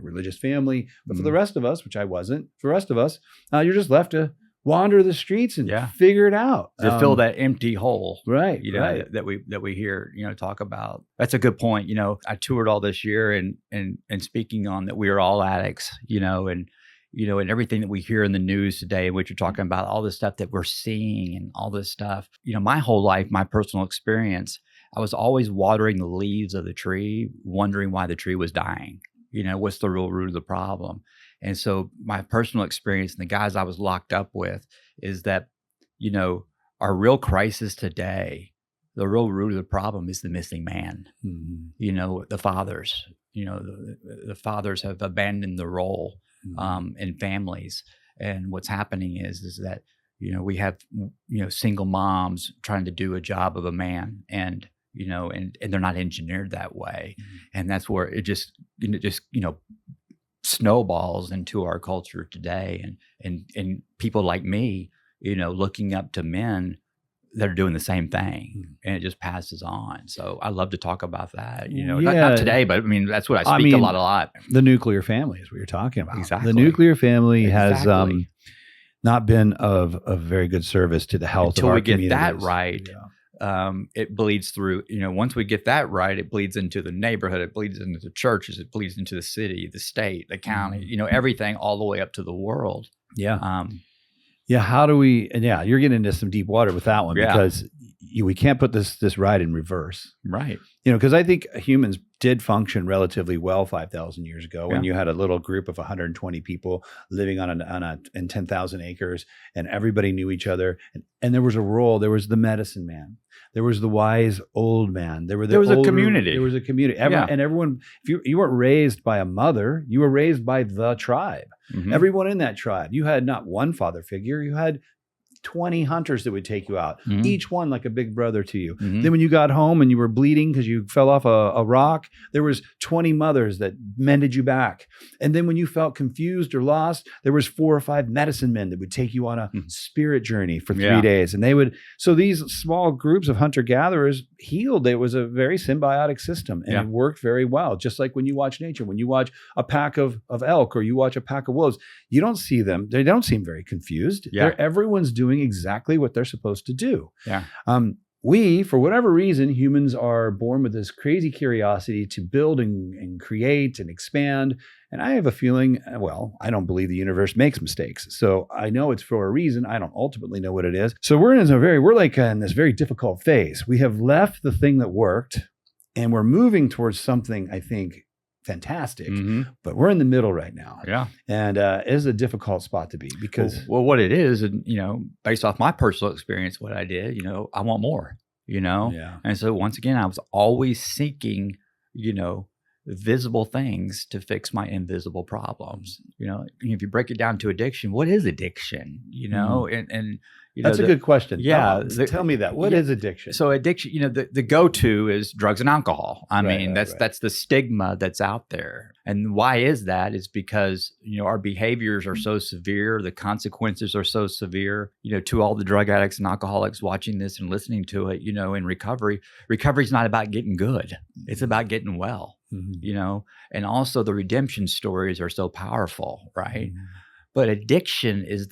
religious family. But for the rest of us, which I wasn't, for the rest of us, you're just left to wander the streets and figure it out. To fill that empty hole. That we hear, talk about. That's a good point. I toured all this year and speaking on that we are all addicts, and everything that we hear in the news today, which you're talking about, all this stuff that we're seeing and all this stuff, my whole life, my personal experience, I was always watering the leaves of the tree, wondering why the tree was dying. What's the real root of the problem? And so my personal experience and the guys I was locked up with is that, our real crisis today, the real root of the problem is the missing man. The fathers, the fathers have abandoned the role in families. And what's happening is that, we have, single moms trying to do a job of a man, and they're not engineered that way. And that's where it just snowballs into our culture today. And people like me, looking up to men that are doing the same thing, and it just passes on. So I love to talk about that, not today, but I mean, that's what I speak a lot. The nuclear family is what you're talking about. Exactly. The nuclear family has not been of very good service to the health until of our we communities. Get that right. It bleeds through, once we get that right, it bleeds into the neighborhood, it bleeds into the churches, it bleeds into the city, the state, the county, everything all the way up to the world. How do we? And you're getting into some deep water with that one, because we can't put this ride in reverse, because I think humans did function relatively well 5,000 years ago when you had a little group of 120 people living in 10,000 acres, and everybody knew each other, and there was a role. There was the medicine man. There was the wise old man. There was a community. There was a community. And everyone, if you weren't raised by a mother, you were raised by the tribe. Everyone in that tribe. You had not one father figure. You had 20 hunters that would take you out, each one like a big brother to you. Then when you got home and you were bleeding because you fell off a rock, there was 20 mothers that mended you back. And then when you felt confused or lost, there was 4 or 5 medicine men that would take you on a spirit journey for 3 days. And so these small groups of hunter-gatherers healed. It was a very symbiotic system, and it worked very well. Just like when you watch nature, when you watch a pack of elk or you watch a pack of wolves, you don't see them. They don't seem very confused. Everyone's doing exactly what they're supposed to do. we, for whatever reason, humans are born with this crazy curiosity to build and create and expand. And I have a feeling, well, I don't believe the universe makes mistakes. So I know it's for a reason. I don't ultimately know what it is. So we're in this very difficult phase. We have left the thing that worked and we're moving towards something, I think, fantastic, but we're in the middle right now. Yeah. And it is a difficult spot to be because well, what it is, and based off my personal experience, what I did, I want more, Yeah. And so once again, I was always seeking, visible things to fix my invisible problems. If you break it down to addiction, what is addiction? And that's a good question. Yeah. Tell me that. What is addiction? So addiction, the go-to is drugs and alcohol. I mean, that's the stigma that's out there. And why is that? It's because, our behaviors are so severe. The consequences are so severe, to all the drug addicts and alcoholics watching this and listening to it, in recovery. Recovery is not about getting good. It's about getting well, and also the redemption stories are so powerful, right? But addiction is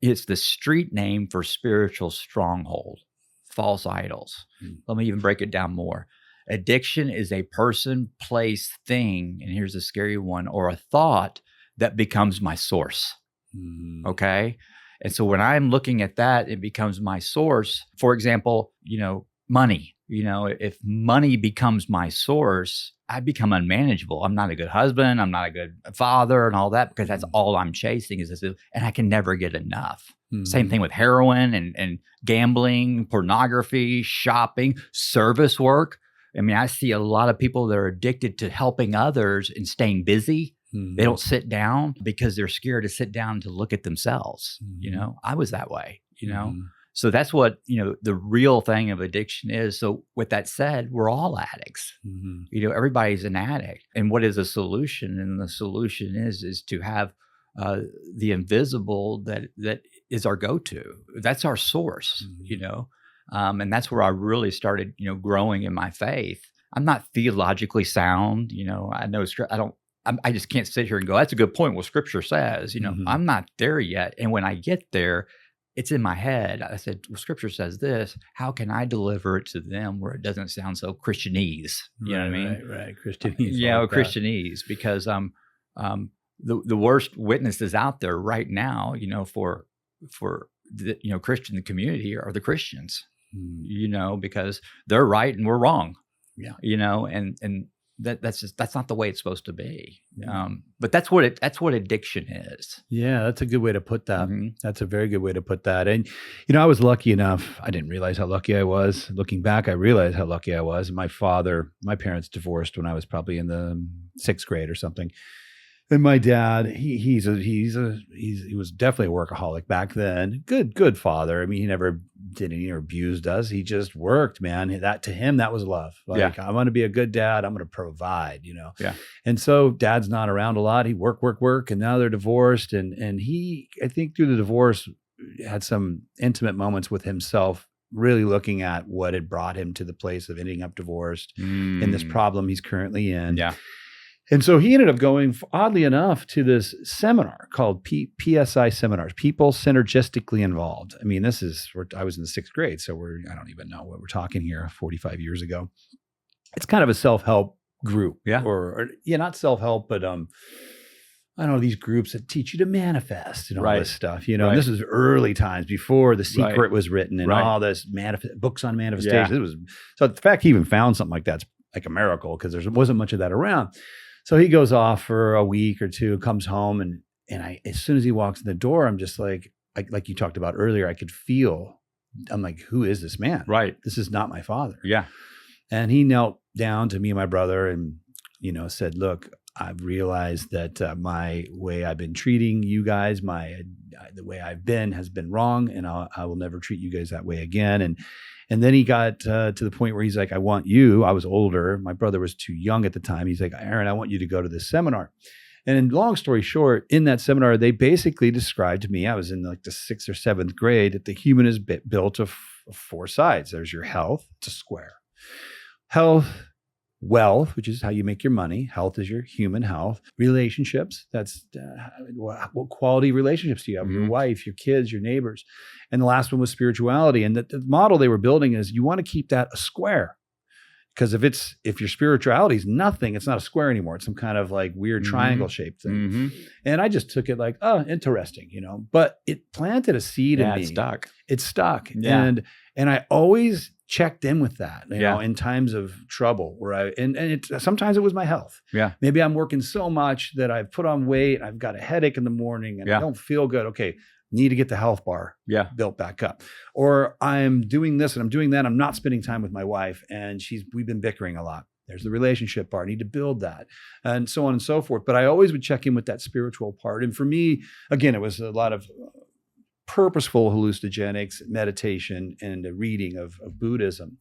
it's the street name for spiritual stronghold, false idols. Let me even break it down more. Addiction is a person, place, thing, and here's a scary one, or a thought that becomes my source. Okay? And so when I'm looking at that, it becomes my source. For example, money. If money becomes my source, I become unmanageable. I'm not a good husband. I'm not a good father and all that because that's all I'm chasing is this, and I can never get enough. Same thing with heroin and gambling, pornography, shopping, service work. I mean, I see a lot of people that are addicted to helping others and staying busy. They don't sit down because they're scared to sit down to look at themselves. I was that way, So that's what, the real thing of addiction is. So with that said, we're all addicts. Everybody's an addict. And what is a solution? And the solution is to have the invisible that is our go-to. That's our source, and that's where I really started, growing in my faith. I'm not theologically sound. I know I just can't sit here and go, that's a good point. Well, scripture says, I'm not there yet. And when I get there, it's in my head. I said, well, scripture says this. How can I deliver it to them where it doesn't sound so Christianese? You know what I mean? Right. Christianese. Yeah, Christianese. Because the worst witnesses out there right now, for the Christian community are the Christians. Because they're right and we're wrong. Yeah. And that's not the way it's supposed to be. But that's what addiction is. Yeah, that's a good way to put that. That's a very good way to put that. And I was lucky enough. I didn't realize how lucky I was. Looking back, I realized how lucky I was. My parents divorced when I was probably in the 6th grade or something. And my dad, he was definitely a workaholic back then. Good father. I mean, he never did any or abused us. He just worked, man. That to him, that was love. Like, I'm going to be a good dad. I'm going to provide, Yeah. And so dad's not around a lot. He work. And now they're divorced. And he, I think through the divorce, had some intimate moments with himself, really looking at what had brought him to the place of ending up divorced and this problem he's currently in. Yeah. And so he ended up going, oddly enough, to this seminar called PSI seminars, people synergistically involved. I mean, I was in the 6th grade, so I don't even know what we're talking here, 45 years ago. It's kind of a self-help group. Yeah. Or not self-help, but I don't know, these groups that teach you to manifest and all this stuff, And this was early times before The Secret was written and all this books on manifestation. Yeah. So the fact he even found something like that's like a miracle because there wasn't much of that around. So he goes off for a week or two, comes home, and I, as soon as he walks in the door, I'm just like you talked about earlier, I could feel, I'm like, who is this man? Right. This is not my father. Yeah. And he knelt down to me and my brother and, said, look, I've realized that my way I've been treating you guys, the way I've been has been wrong, and I will never treat you guys that way again. And then he got to the point where he's like, I want you. I was older. My brother was too young at the time. He's like, Aaron, I want you to go to this seminar. And long story short, in that seminar, they basically described to me, I was in like the 6th or 7th grade, that the human is built of 4 sides. There's your health. It's a square. Health, Wealth, which is how you make your money. Health is your human health. Relationships, that's what quality relationships do you have with your wife, your kids, your neighbors. And the last one was spirituality. And the model they were building is you want to keep that a square. Because if your spirituality is nothing, it's not a square anymore. It's some kind of like weird triangle shaped thing. And I just took it like, oh, interesting, but it planted a seed in me. It stuck. Yeah. And I always checked in with that, in times of trouble where sometimes it was my health. Yeah. Maybe I'm working so much that I've put on weight. I've got a headache in the morning and I don't feel good. Okay. Need to get the health bar built back up. Or I'm doing this and I'm doing that. I'm not spending time with my wife and we've been bickering a lot. There's the relationship part. I need to build that and so on and so forth. But I always would check in with that spiritual part. And for me, again, it was a lot of purposeful hallucinogenics, meditation, and a reading of Buddhism.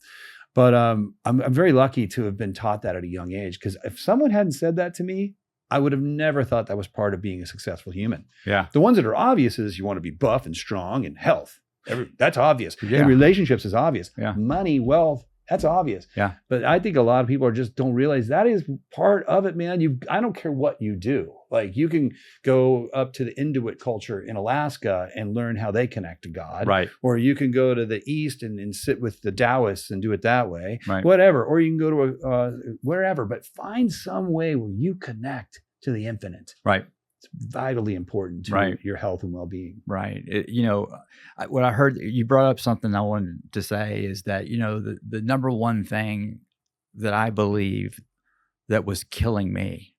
But I'm very lucky to have been taught that at a young age, because if someone hadn't said that to me, I would have never thought that was part of being a successful human. Yeah. The ones that are obvious is you want to be buff and strong and health. That's obvious. Yeah. And relationships is obvious. Yeah. Money, wealth, that's obvious. Yeah. But I think a lot of people don't realize that is part of it, man. I don't care what you do. Like you can go up to the Inuit culture in Alaska and learn how they connect to God. Right. Or you can go to the East and sit with the Taoists and do it that way. Right. Whatever. Or you can go to wherever, but find some way where you connect to the infinite. Right. It's vitally important to your health and well-being. Right. What I heard, you brought up something I wanted to say is that, the number one thing that I believe that was killing me,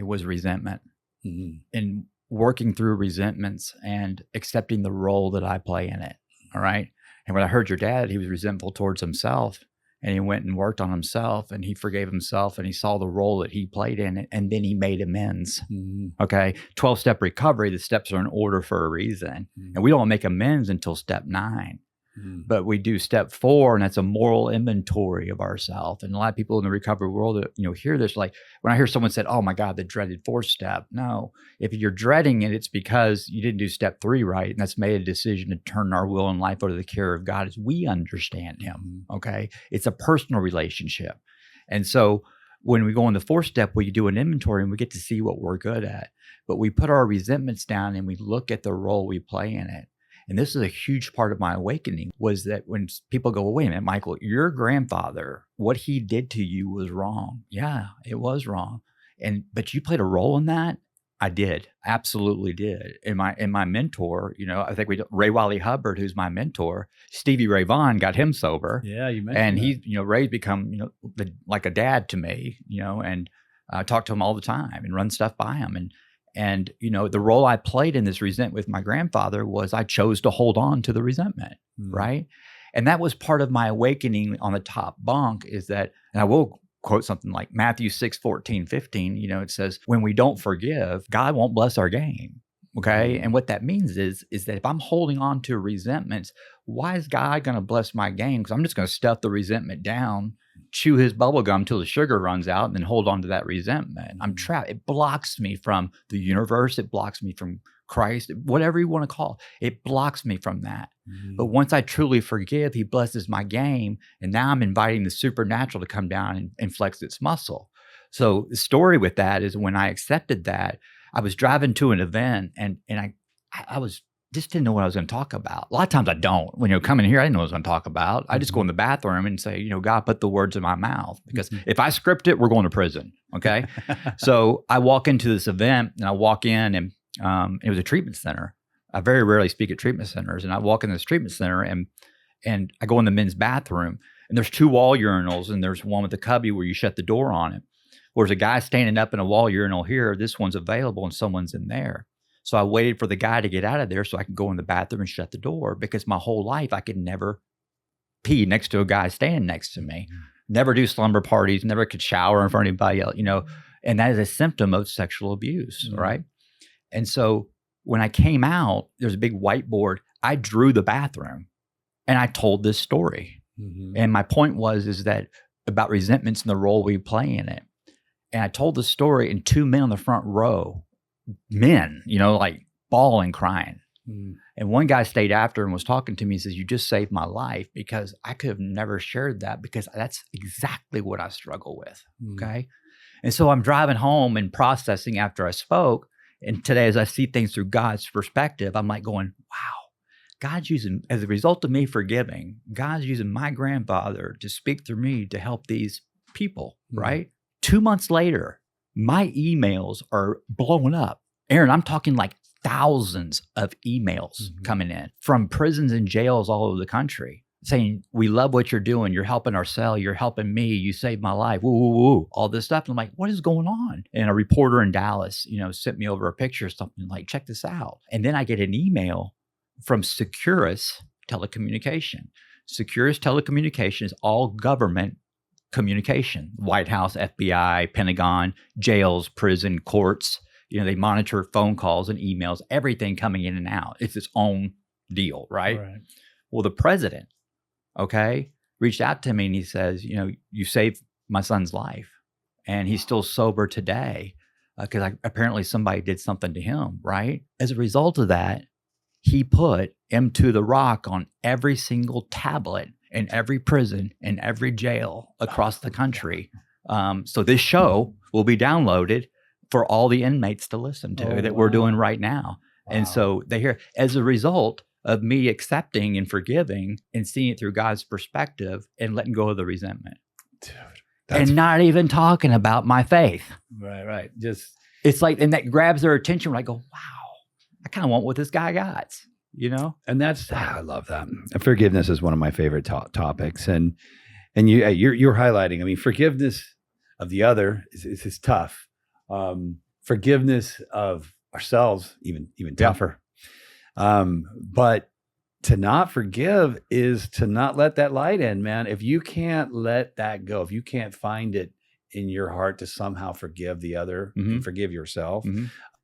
was resentment. And working through resentments and accepting the role that I play in it. All right. And when I heard your dad, he was resentful towards himself. And he went and worked on himself and he forgave himself and he saw the role that he played in it. And then he made amends. 12-step recovery, the steps are in order for a reason. And we don't make amends until step 9. But we do step 4, and that's a moral inventory of ourselves. And a lot of people in the recovery world, hear this, like when I hear someone said, "Oh my God, the dreaded 4th step." No, if you're dreading it, it's because you didn't do step 3 right, and that's made a decision to turn our will and life over to the care of God as we understand Him. It's a personal relationship, and so when we go on the 4th step, we do an inventory and we get to see what we're good at. But we put our resentments down and we look at the role we play in it. And this is a huge part of my awakening, was that when people go, well, wait a minute, Michael, your grandfather, what he did to you was wrong. Yeah, it was wrong. But you played a role in that? I did. Absolutely did. And my mentor, I think Ray Wiley Hubbard, who's my mentor, Stevie Ray Vaughan got him sober. Yeah, you mentioned and that. he, Ray's become, like a dad to me, and I talk to him all the time and run stuff by him. And, the role I played in this resentment with my grandfather was I chose to hold on to the resentment, right? And that was part of my awakening on the top bunk, is that, and I will quote something like Matthew 6:14-15, it says, when we don't forgive, God won't bless our game, And what that means is that if I'm holding on to resentments, why is God going to bless my game? Because I'm just going to stuff the resentment down, chew his bubble gum till the sugar runs out, and then hold on to that resentment. I'm trapped. It blocks me from the universe. It blocks me from Christ, whatever you want to call it. It blocks me from that. But once I truly forgive, he blesses my game. And now I'm inviting the supernatural to come down and flex its muscle. So the story with that is when I accepted that, I was driving to an event and I was just didn't know what I was going to talk about. A lot of times I don't. When coming here, I didn't know what I was going to talk about. I just go in the bathroom and say, God put the words in my mouth, because if I script it, we're going to prison. So I walk into this event and I walk in and it was a treatment center. I very rarely speak at treatment centers, and I walk in this treatment center and I go in the men's bathroom, and there's 2 wall urinals, and there's one with a cubby where you shut the door on it. Whereas a guy standing up in a wall urinal here, this one's available and someone's in there. So I waited for the guy to get out of there so I could go in the bathroom and shut the door, because my whole life I could never pee next to a guy standing next to me, never do slumber parties, never could shower in front of anybody else, and that is a symptom of sexual abuse, right? And so when I came out, there's a big whiteboard. I drew the bathroom and I told this story. And my point is that about resentments and the role we play in it. And I told the story, and 2 men on the front row, like bawling, crying, And one guy stayed after and was talking to me. He says, "You just saved my life, because I could have never shared that, because that's exactly what I struggle with." Okay. And so I'm driving home and processing after I spoke. And today, as I see things through God's perspective, I'm like going, wow, God's using, as a result of me forgiving, God's using my grandfather to speak through me to help these people, right? 2 months later, my emails are blowing up. Aaron, I'm talking like thousands of emails coming in from prisons and jails all over the country saying, "We love what you're doing. You're helping our cell. You're helping me. You saved my life." Woo, woo, woo. All this stuff. And I'm like, what is going on? And a reporter in Dallas, sent me over a picture or something like, check this out. And then I get an email from Securus Telecommunication. Securus Telecommunication is all government communication: White House, FBI, Pentagon, jails, prison, courts. They monitor phone calls and emails, everything coming in and out. It's its own deal, right? Well, the president, reached out to me and he says, "You saved my son's life, and he's still sober today because apparently somebody did something to him," right? As a result of that, he put M2 the Rock on every single tablet in every prison and every jail across the country. So this show will be downloaded for all the inmates to listen to that we're doing right now. And so they hear, as a result of me accepting and forgiving and seeing it through God's perspective and letting go of the resentment. Dude, and not even talking about my faith. Right. Just, it's like, and that grabs their attention when I go, wow, I kind of want what this guy got, And that's, I love that. Forgiveness is one of my favorite topics. And you're highlighting, I mean, forgiveness of the other is tough. Forgiveness of ourselves, even tougher. But to not forgive is to not let that light in, man. If you can't let that go, if you can't find it in your heart to somehow forgive the other and forgive yourself,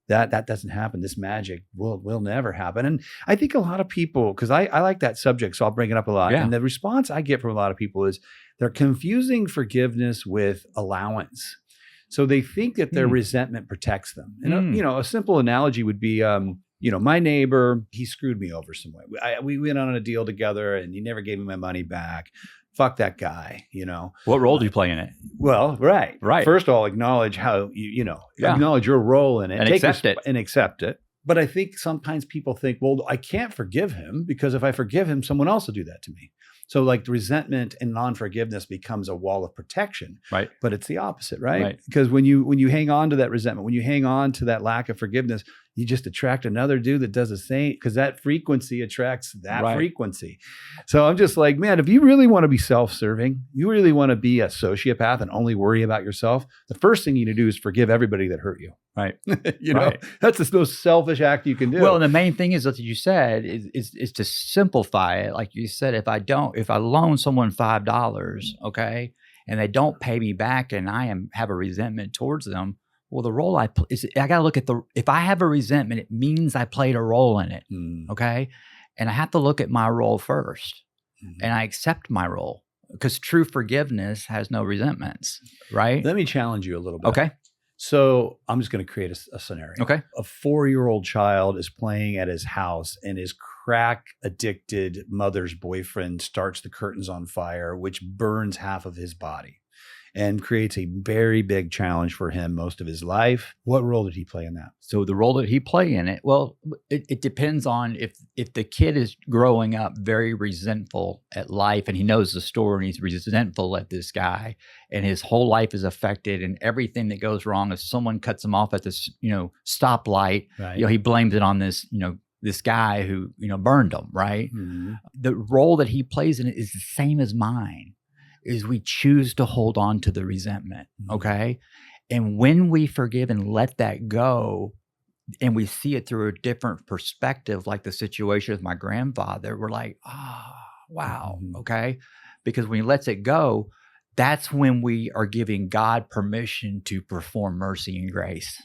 that doesn't happen. This magic will never happen. And I think a lot of people, because I like that subject, so I'll bring it up a lot. Yeah. And the response I get from a lot of people is they're confusing forgiveness with allowance. So they think that their resentment protects them. And a simple analogy would be, my neighbor, he screwed me over some way. We went on a deal together and he never gave me my money back. Fuck that guy, What role do you play in it? Well, right. First of all, acknowledge how, acknowledge your role in it. And accept it. But I think sometimes people think, well, I can't forgive him because if I forgive him, someone else will do that to me. So like the resentment and non-forgiveness becomes a wall of protection, right? But it's the opposite, right? Because when you hang on to that resentment, when you hang on to that lack of forgiveness, you just attract another dude that does the same, because that frequency attracts that frequency. So I'm just like, man, if you really want to be self-serving, you really want to be a sociopath and only worry about yourself, the first thing you need to do is forgive everybody that hurt you. Right. That's the most selfish act you can do. Well, and the main thing is that you said is to simplify it. Like you said, if I loan someone $5, and they don't pay me back and I have a resentment towards them, well, the role I got to look at if I have a resentment, it means I played a role in it. Okay. And I have to look at my role first and I accept my role, because true forgiveness has no resentments. Right. Let me challenge you a little bit. Okay. So I'm just going to create a scenario. Okay. A 4-year-old child is playing at his house and his crack addicted mother's boyfriend starts the curtains on fire, which burns half of his body and creates a very big challenge for him most of his life. What role did he play in that? So the role that he played in it, well, it depends on if the kid is growing up very resentful at life and he knows the story and he's resentful at this guy and his whole life is affected and everything that goes wrong, if someone cuts him off at this, stoplight, he blames it on this, this guy who, burned him, right? The role that he plays in it is the same as mine. Is we choose to hold on to the resentment, okay? And when we forgive and let that go, and we see it through a different perspective, like the situation with my grandfather, we're like, wow, okay? Because when he lets it go, that's when we are giving God permission to perform mercy and grace.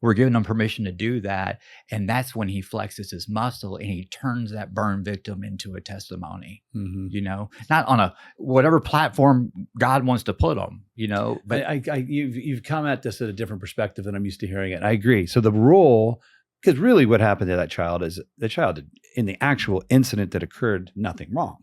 We're giving him permission to do that. And that's when he flexes his muscle and he turns that burn victim into a testimony, not on a whatever platform God wants to put them, but you've come at this at a different perspective than I'm used to hearing it. I agree. So the role Because really what happened to that child is the child did, in the actual incident that occurred, nothing wrong.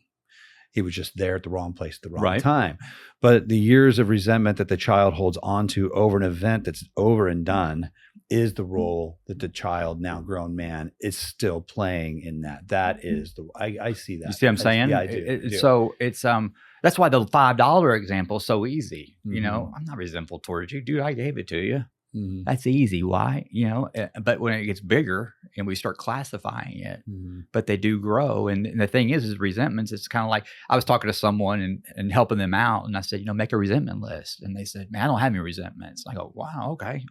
He was just there at the wrong place at the wrong time. But the years of resentment that the child holds on to over an event that's over and done is the role that the child, now grown man, is still playing in that. That is the, I see that. You see what I'm saying? Yeah, I do. So it's, that's why the $5 example is so easy. You know, I'm not resentful towards you, dude. I gave it to you. That's easy. Why? You know, but when it gets bigger and we start classifying it, but they do grow. And the thing is resentments, it's kind of like, I was talking to someone and helping them out. And I said, you know, make a resentment list. And they said, man, I don't have any resentments. I go, wow, okay.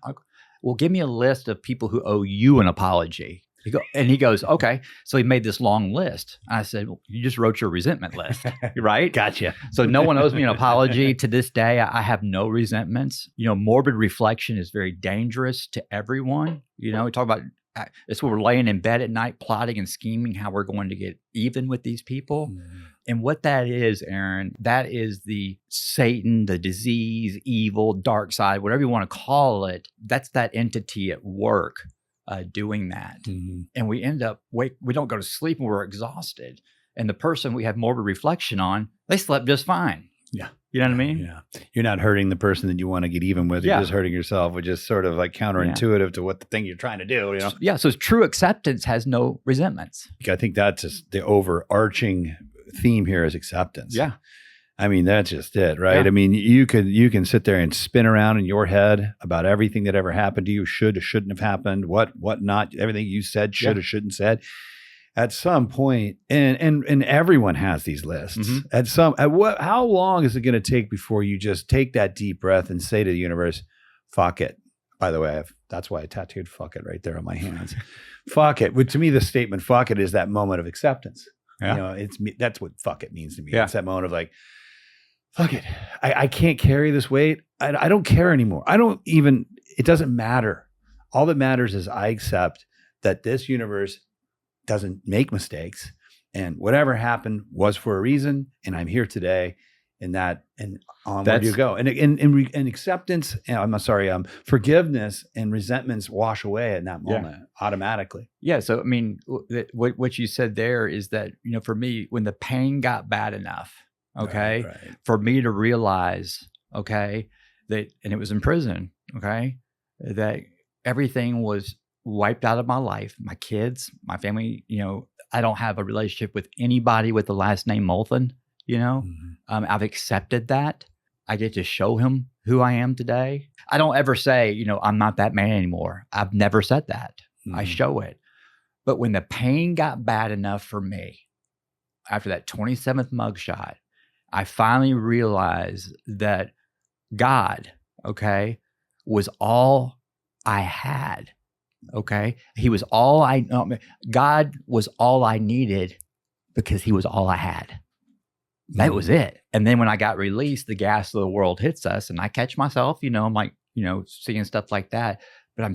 Well, give me a list of people who owe you an apology. He goes, okay. So he made this long list. I said, well, you just wrote your resentment list, right? Gotcha. So no one owes me an apology. To this day, I have no resentments. You know, morbid reflection is very dangerous to everyone. You know, we talk about, it's when we're laying in bed at night, plotting and scheming how we're going to get even with these people. And what that is, Aaron, that is the Satan, the disease, evil, dark side, whatever you want to call it. That's that entity at work. Doing that. And we end up, we don't go to sleep and we're exhausted. And the person we have morbid reflection on, they slept just fine. Yeah. You know what I mean? Yeah. You're not hurting the person that you want to get even with. You're just hurting yourself, which is sort of like counterintuitive to what the thing you're trying to do, you know? Yeah. So true acceptance has no resentments. I think that's just the overarching theme here is acceptance. Yeah. I mean, that's just it, right? Yeah. I mean, you can sit there and spin around in your head about everything that ever happened to you, should or shouldn't have happened, what not, everything you said should or shouldn't said. At some point, and everyone has these lists. How long is it going to take before you just take that deep breath and say to the universe, "Fuck it"? By the way, that's why I tattooed "fuck it" right there on my hands. Fuck it. But to me, the statement "fuck it" is that moment of acceptance. You know, that's what "fuck it" means to me. It's that moment of like, fuck it. I can't carry this weight. I don't care anymore. It doesn't matter. All that matters is I accept that this universe doesn't make mistakes, and whatever happened was for a reason. And I'm here today, and onward you go. And acceptance, forgiveness and resentments wash away in that moment automatically. Yeah. So, I mean, what you said there is that, you know, for me, when the pain got bad enough, right. For me to realize, that, and it was in prison, that everything was wiped out of my life, my kids, my family, you know, I don't have a relationship with anybody with the last name Molthan, you know, I've accepted that. I get to show him who I am today. I don't ever say, you know, I'm not that man anymore. I've never said that. I show it. But when the pain got bad enough for me, after that 27th mugshot, I finally realized that God, was all I had. He was all God was all I needed because he was all I had. That was it. And then when I got released, the gas of the world hits us and I catch myself, you know, I'm like, you know, seeing stuff like that. But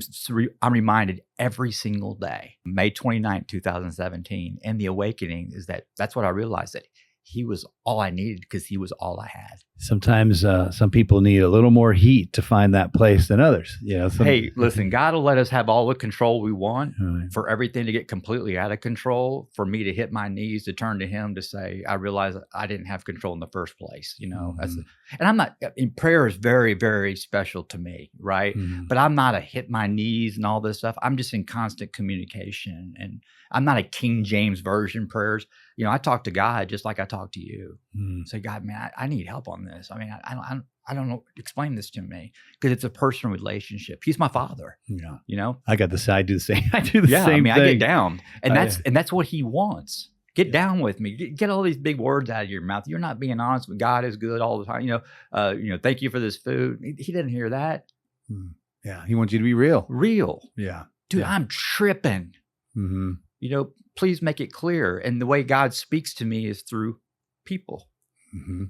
I'm reminded every single day, May 29th, 2017, and the awakening is that's what I realized, that he was all I needed because he was all I had. Sometimes some people need a little more heat to find that place than others. You know, hey, listen, God will let us have all the control we want for everything to get completely out of control, for me to hit my knees, to turn to him, to say, I realize I didn't have control in the first place. You know, and I'm not, prayer is very, very special to me, right? But I'm not a hit my knees and all this stuff. I'm just in constant communication, and I'm not a King James Version prayers. You know, I talk to God just like I talk to you. Say, God, man, I need help on this. I mean, I don't know. Explain this to me, because it's a personal relationship. He's my father. Yeah, you know. I do the same. I do the same. I mean, I get down, and that's what he wants. Get down with me. Get all these big words out of your mouth. You're not being honest with God is good all the time. You know, thank you for this food. He didn't hear that. Yeah, he wants you to be real. Real. Yeah, dude, I'm tripping. You know, please make it clear. And the way God speaks to me is through people.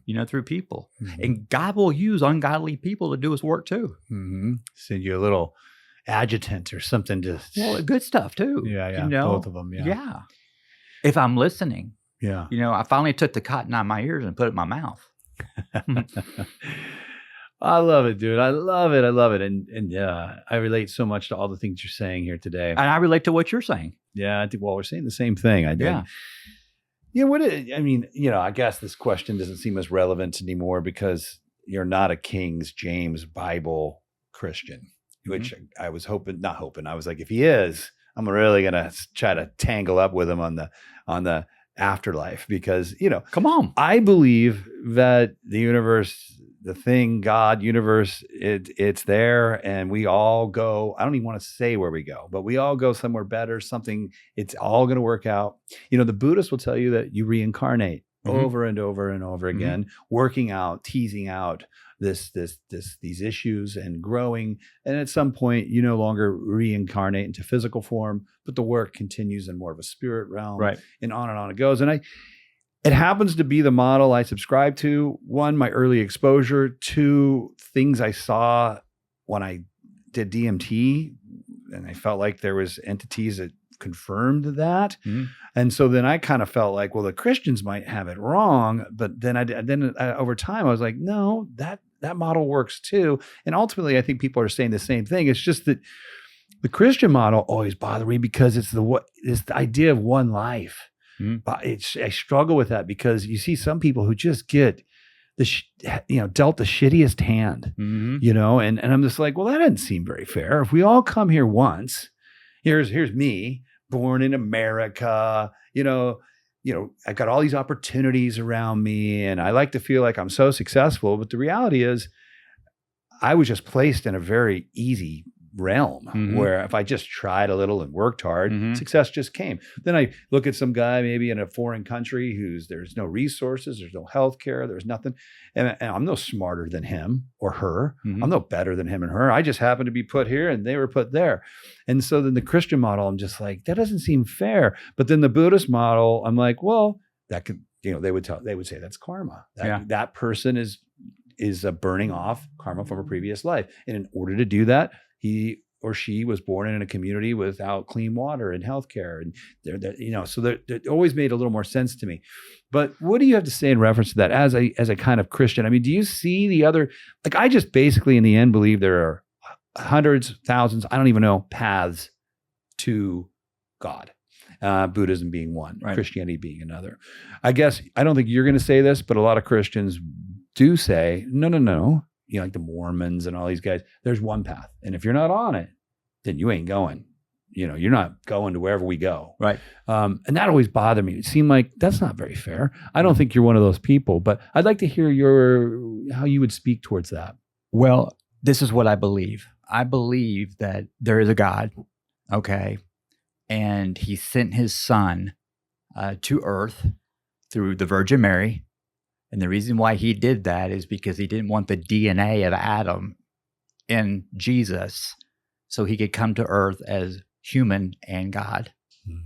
You know, through people. And God will use ungodly people to do his work too. Send you a little adjutant or something to... Well, good stuff too. Yeah. You know? Both of them, Yeah. If I'm listening. Yeah. You know, I finally took the cotton out of my ears and put it in my mouth. I love it, dude. I love it. I love it. And I relate so much to all the things you're saying here today. And I relate to what you're saying. Yeah, I think, well, we're saying the same thing. I did. Yeah. I guess this question doesn't seem as relevant anymore because you're not a King's James Bible Christian, which I was not hoping. I was like, if he is, I'm really going to try to tangle up with him on the afterlife because, come on. I believe that the universe, the thing, God, universe, it's there and we all go. I don't even want to say where we go, but we all go somewhere better, something, it's all going to work out. The Buddhists will tell you that you reincarnate over and over and over again, working out, teasing out these issues and growing. And at some point you no longer reincarnate into physical form, but the work continues in more of a spirit realm, right? And on it goes. And it happens to be the model I subscribe to. One, my early exposure. Two, things I saw when I did DMT, and I felt like there was entities that confirmed that. And so then I kind of felt like, well, the Christians might have it wrong. But then over time, I was like, no, that model works too. And ultimately, I think people are saying the same thing. It's just that the Christian model always bothered me because it's the idea of one life. I struggle with that because you see some people who just get dealt the shittiest hand, and I'm just like, well, that doesn't seem very fair. If we all come here once, here's me born in America, I've got all these opportunities around me and I like to feel like I'm so successful. But the reality is I was just placed in a very easy realm where if I just tried a little and worked hard, success just came. Then I look at some guy maybe in a foreign country there's no resources, there's no healthcare, there's nothing. And I'm no smarter than him or her. I'm no better than him and her. I just happen to be put here and they were put there. And so then the Christian model, I'm just like, that doesn't seem fair. But then the Buddhist model, I'm like, well, that could, they would say that's karma. That person is burning off karma from a previous life. And in order to do that, he or she was born in a community without clean water and healthcare, and so that always made a little more sense to me. But what do you have to say in reference to that as a kind of Christian? I mean, do you see the other? Like, I just basically in the end believe there are hundreds, thousands, I don't even know, paths to God. Buddhism being one, right. Christianity being another. I guess I don't think you're going to say this, but a lot of Christians do say, no. Like the Mormons and all these guys, there's one path. And if you're not on it, then you ain't going. You're not going to wherever we go. Right. And that always bothered me. It seemed like that's not very fair. I don't think you're one of those people, but I'd like to hear how you would speak towards that. Well, this is what I believe. I believe that there is a God, okay? And he sent his son to earth through the Virgin Mary. And the reason why he did that is because he didn't want the DNA of Adam in Jesus, so he could come to earth as human and God.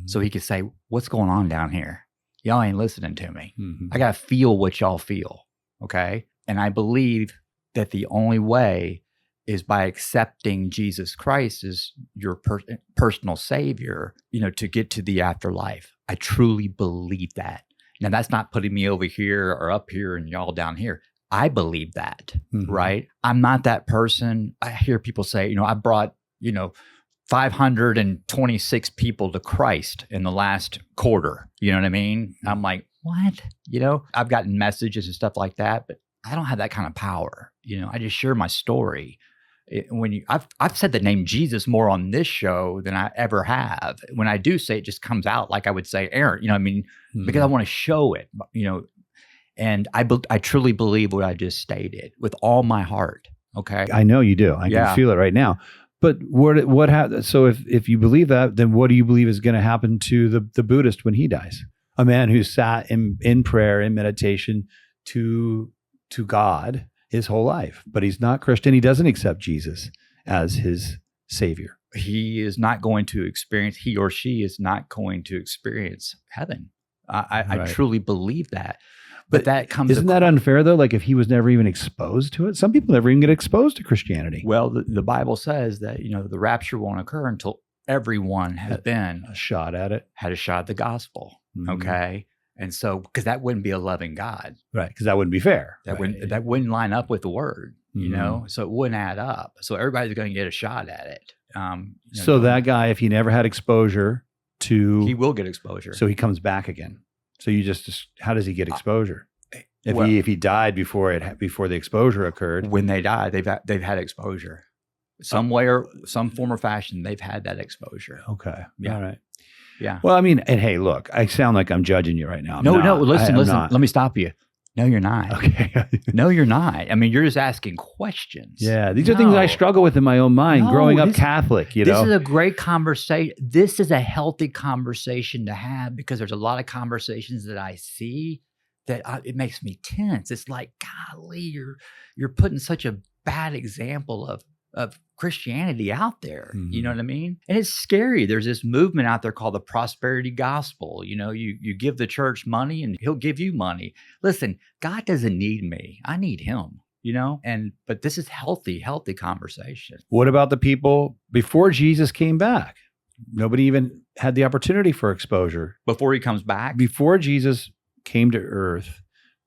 So he could say, what's going on down here? Y'all ain't listening to me. I got to feel what y'all feel, okay? And I believe that the only way is by accepting Jesus Christ as your personal savior, to get to the afterlife. I truly believe that. Now, that's not putting me over here or up here and y'all down here. I believe that, right? I'm not that person. I hear people say, I brought, 526 people to Christ in the last quarter. You know what I mean? I'm like, what? I've gotten messages and stuff like that, but I don't have that kind of power. I just share my story. I've said the name Jesus more on this show than I ever have. When I do say it, just comes out like I would say Aaron, because I want to show it, and I truly believe what I just stated with all my heart. Okay. I know you do. I can feel it right now. But what happened? So if you believe that, then what do you believe is going to happen to the Buddhist when he dies? A man who sat in prayer, in meditation to God his whole life, but he's not Christian. He doesn't accept Jesus as his savior. He or she is not going to experience heaven. I truly believe that. But that comes. Isn't that unfair though? Like if he was never even exposed to it, some people never even get exposed to Christianity. Well, the Bible says that, the rapture won't occur until everyone has had a shot at the gospel. Okay. And so, because that wouldn't be a loving God. Right. Because that wouldn't be fair. That wouldn't line up with the word. you know, so it wouldn't add up. So everybody's going to get a shot at it. So that guy, if he never had exposure to, he will get exposure. So he comes back again. So you just how does he get exposure? If well, he died before the exposure occurred, when they die, they've had exposure, some way or some form or fashion. They've had that exposure. Okay, Yeah. All right. Yeah. Well, I mean, and hey, look, I sound like I'm judging you right now. No, listen. Not. Let me stop you. No, you're not. Okay. No, you're not. I mean, you're just asking questions. Yeah, these are things I struggle with in my own mind. Growing up Catholic, you know, this is a great conversation. This is a healthy conversation to have because there's a lot of conversations that I see that it makes me tense. It's like, golly, you're putting such a bad example of Christianity out there. You know what I mean? And it's scary. There's this movement out there called the prosperity gospel. You know, you give the church money and he'll give you money. Listen, God doesn't need me. I need him, you know? But this is healthy conversation. What about the people before Jesus came back? Nobody even had the opportunity for exposure. Before he comes back? Before Jesus came to earth,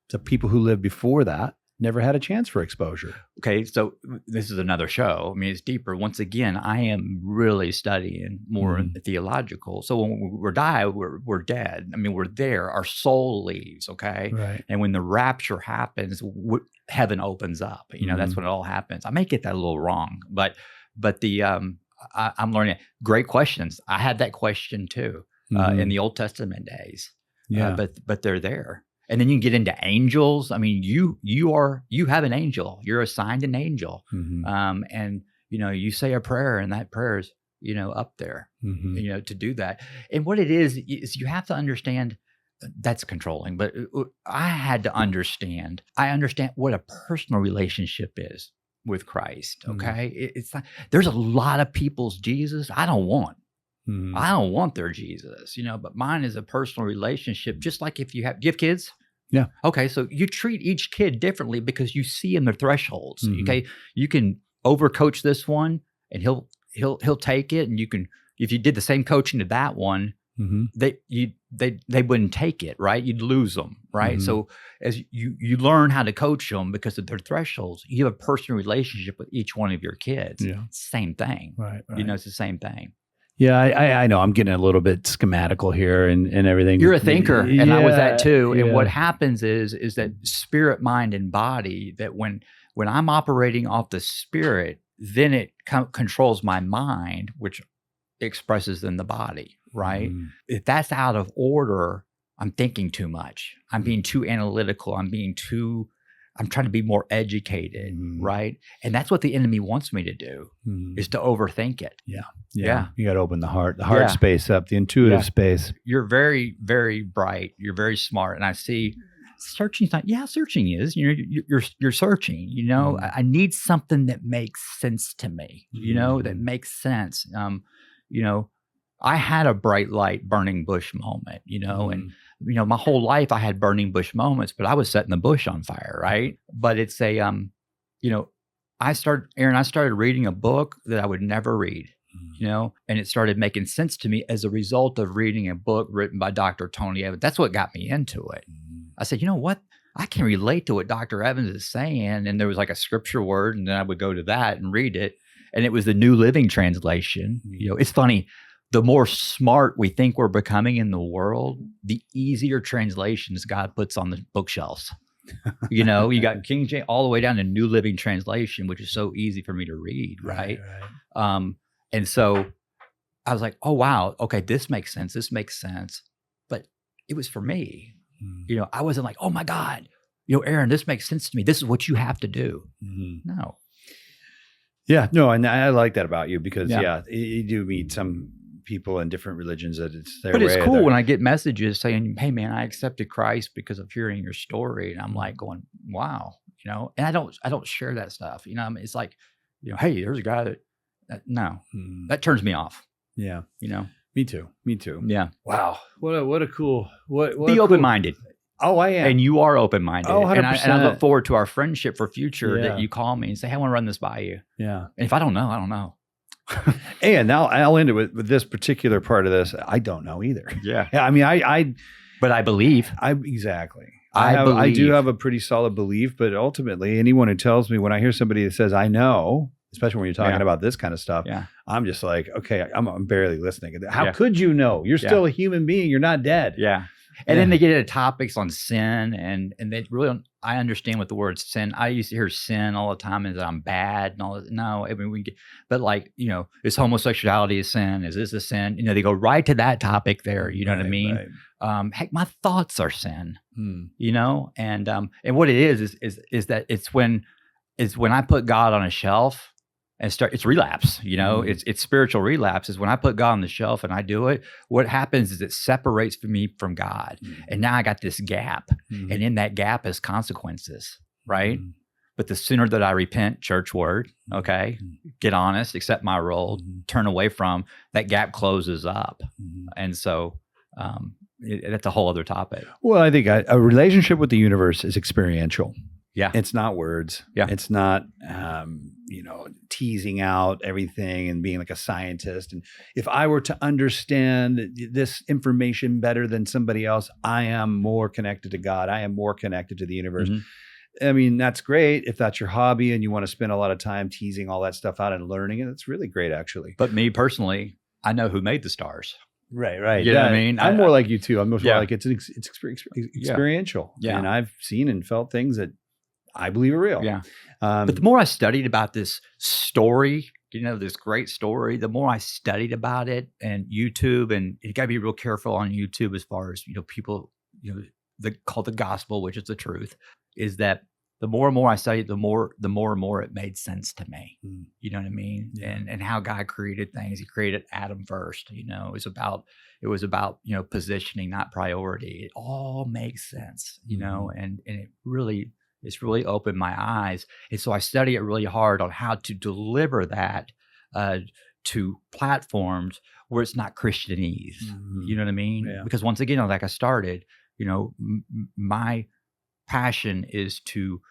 the people who lived before that never had a chance for exposure. Okay, so this is another show. I mean, it's deeper. Once again, I am really studying more theological. So when we die, we're dead. I mean, we're there. Our soul leaves, okay? Right. And when the rapture happens, heaven opens up. You know, that's when it all happens. I may get that a little wrong, but the I'm learning. Great questions. I had that question too in the Old Testament days. Yeah, but they're there. And then you can get into angels. I mean, you have an angel. You're assigned an angel. And, you know, you say a prayer and that prayer is, you know, up there, you know, to do that. And what it is you have to understand that's controlling. But I had to understand. I understand what a personal relationship is with Christ. Okay. It's like, there's a lot of people's Jesus I don't want. I don't want their Jesus, you know, but mine is a personal relationship. Just like if do you have kids? Yeah. Okay. So you treat each kid differently because you see in their thresholds. Okay. You can overcoach this one and he'll take it. And you can, if you did the same coaching to that one, they wouldn't take it, right? You'd lose them, right? So as you learn how to coach them because of their thresholds, you have a personal relationship with each one of your kids. Yeah. Same thing. Right. You know, it's the same thing. Yeah, I know. I'm getting a little bit schematical here and everything. You're a thinker, and I was that too. Yeah. And what happens is that spirit, mind, and body, that when I'm operating off the spirit, then it controls my mind, which expresses in the body, right? If that's out of order, I'm thinking too much. I'm being too analytical. I'm trying to be more educated, right? And that's what the enemy wants me to do, is to overthink it. Yeah. You got to open the heart space up, the intuitive space. You're very, very bright. You're very smart. And I see searching. Searching is, you know, you're searching, you know, I need something that makes sense to me, you know, that makes sense. You know, I had a bright light, burning bush moment, you know, and, you know, my whole life I had burning bush moments, but I was setting the bush on fire, right? But it's a, you know, I started reading a book that I would never read, you know, and it started making sense to me as a result of reading a book written by Dr. Tony Evans. That's what got me into it. I said, you know what? I can relate to what Dr. Evans is saying. And there was like a scripture word, and then I would go to that and read it. And it was the New Living Translation. You know, it's funny. The more smart we think we're becoming in the world, the easier translations God puts on the bookshelves. You know, you got King James all the way down to New Living Translation, which is so easy for me to read, right? And so I was like, oh, wow, okay, this makes sense. This makes sense. But it was for me. You know, I wasn't like, oh, my God, you know, Aaron, this makes sense to me. This is what you have to do. No. Yeah, no, and I like that about you because, you do meet some people in different religions that it's their way. But it's cool when I get messages saying, hey, man, I accepted Christ because of hearing your story. And I'm like going, wow, you know, and I don't share that stuff. You know, I mean, it's like, you know, hey, there's a guy that turns me off. Yeah. You know, me too. Yeah. Wow. What a cool, be open-minded. Oh, I am. And you are open-minded. Oh, 100%. And I look forward to our friendship for future that you call me and say, hey, I want to run this by you. Yeah. And if I don't know, I don't know. And now I'll end it with this particular part of this. I don't know either. Yeah. I mean, but I believe. Exactly. I do have a pretty solid belief, but ultimately anyone who tells me, when I hear somebody that says, I know, especially when you're talking about this kind of stuff, I'm just like, okay, I'm barely listening. How could you know? You're still a human being. You're not dead. Yeah. And then they get into topics on sin, and they really don't, I understand what the word sin. I used to hear sin all the time, and that I'm bad and all that. No, I mean, but like, is homosexuality a sin? Is this a sin? They go right to that topic there. You know what I mean? Right. Heck, my thoughts are sin, and what it is that it's when I put God on a shelf and it's relapse, it's spiritual relapse. Is when I put God on the shelf and I do it, what happens is it separates me from God. And now I got this gap, and in that gap is consequences, right? But the sooner that I repent, church word, okay, get honest, accept my role, turn away from, that gap closes up. And so that's a whole other topic. Well, I think a relationship with the universe is experiential. Yeah. It's not words. Yeah. It's not, teasing out everything and being like a scientist. And if I were to understand this information better than somebody else, I am more connected to God. I am more connected to the universe. I mean, that's great. If that's your hobby and you want to spend a lot of time teasing all that stuff out and learning it, it's really great, actually. But me personally, I know who made the stars. Right. You know what I mean? I'm more like you too. I'm more like it's experiential. Yeah. And I've seen and felt things that I believe are real. Yeah. But the more I studied about this story, this great story, the more I studied about it, and YouTube, and you got to be real careful on YouTube as far as, people, call the gospel, which is the truth, is that the more and more I studied, the more and more it made sense to me. You know what I mean? Yeah. And how God created things. He created Adam first. It was about positioning, not priority. It all makes sense. And it's really opened my eyes. And so I study it really hard on how to deliver that to platforms where it's not Christianese. You know what I mean? Yeah. Because once again, like I started, my passion is to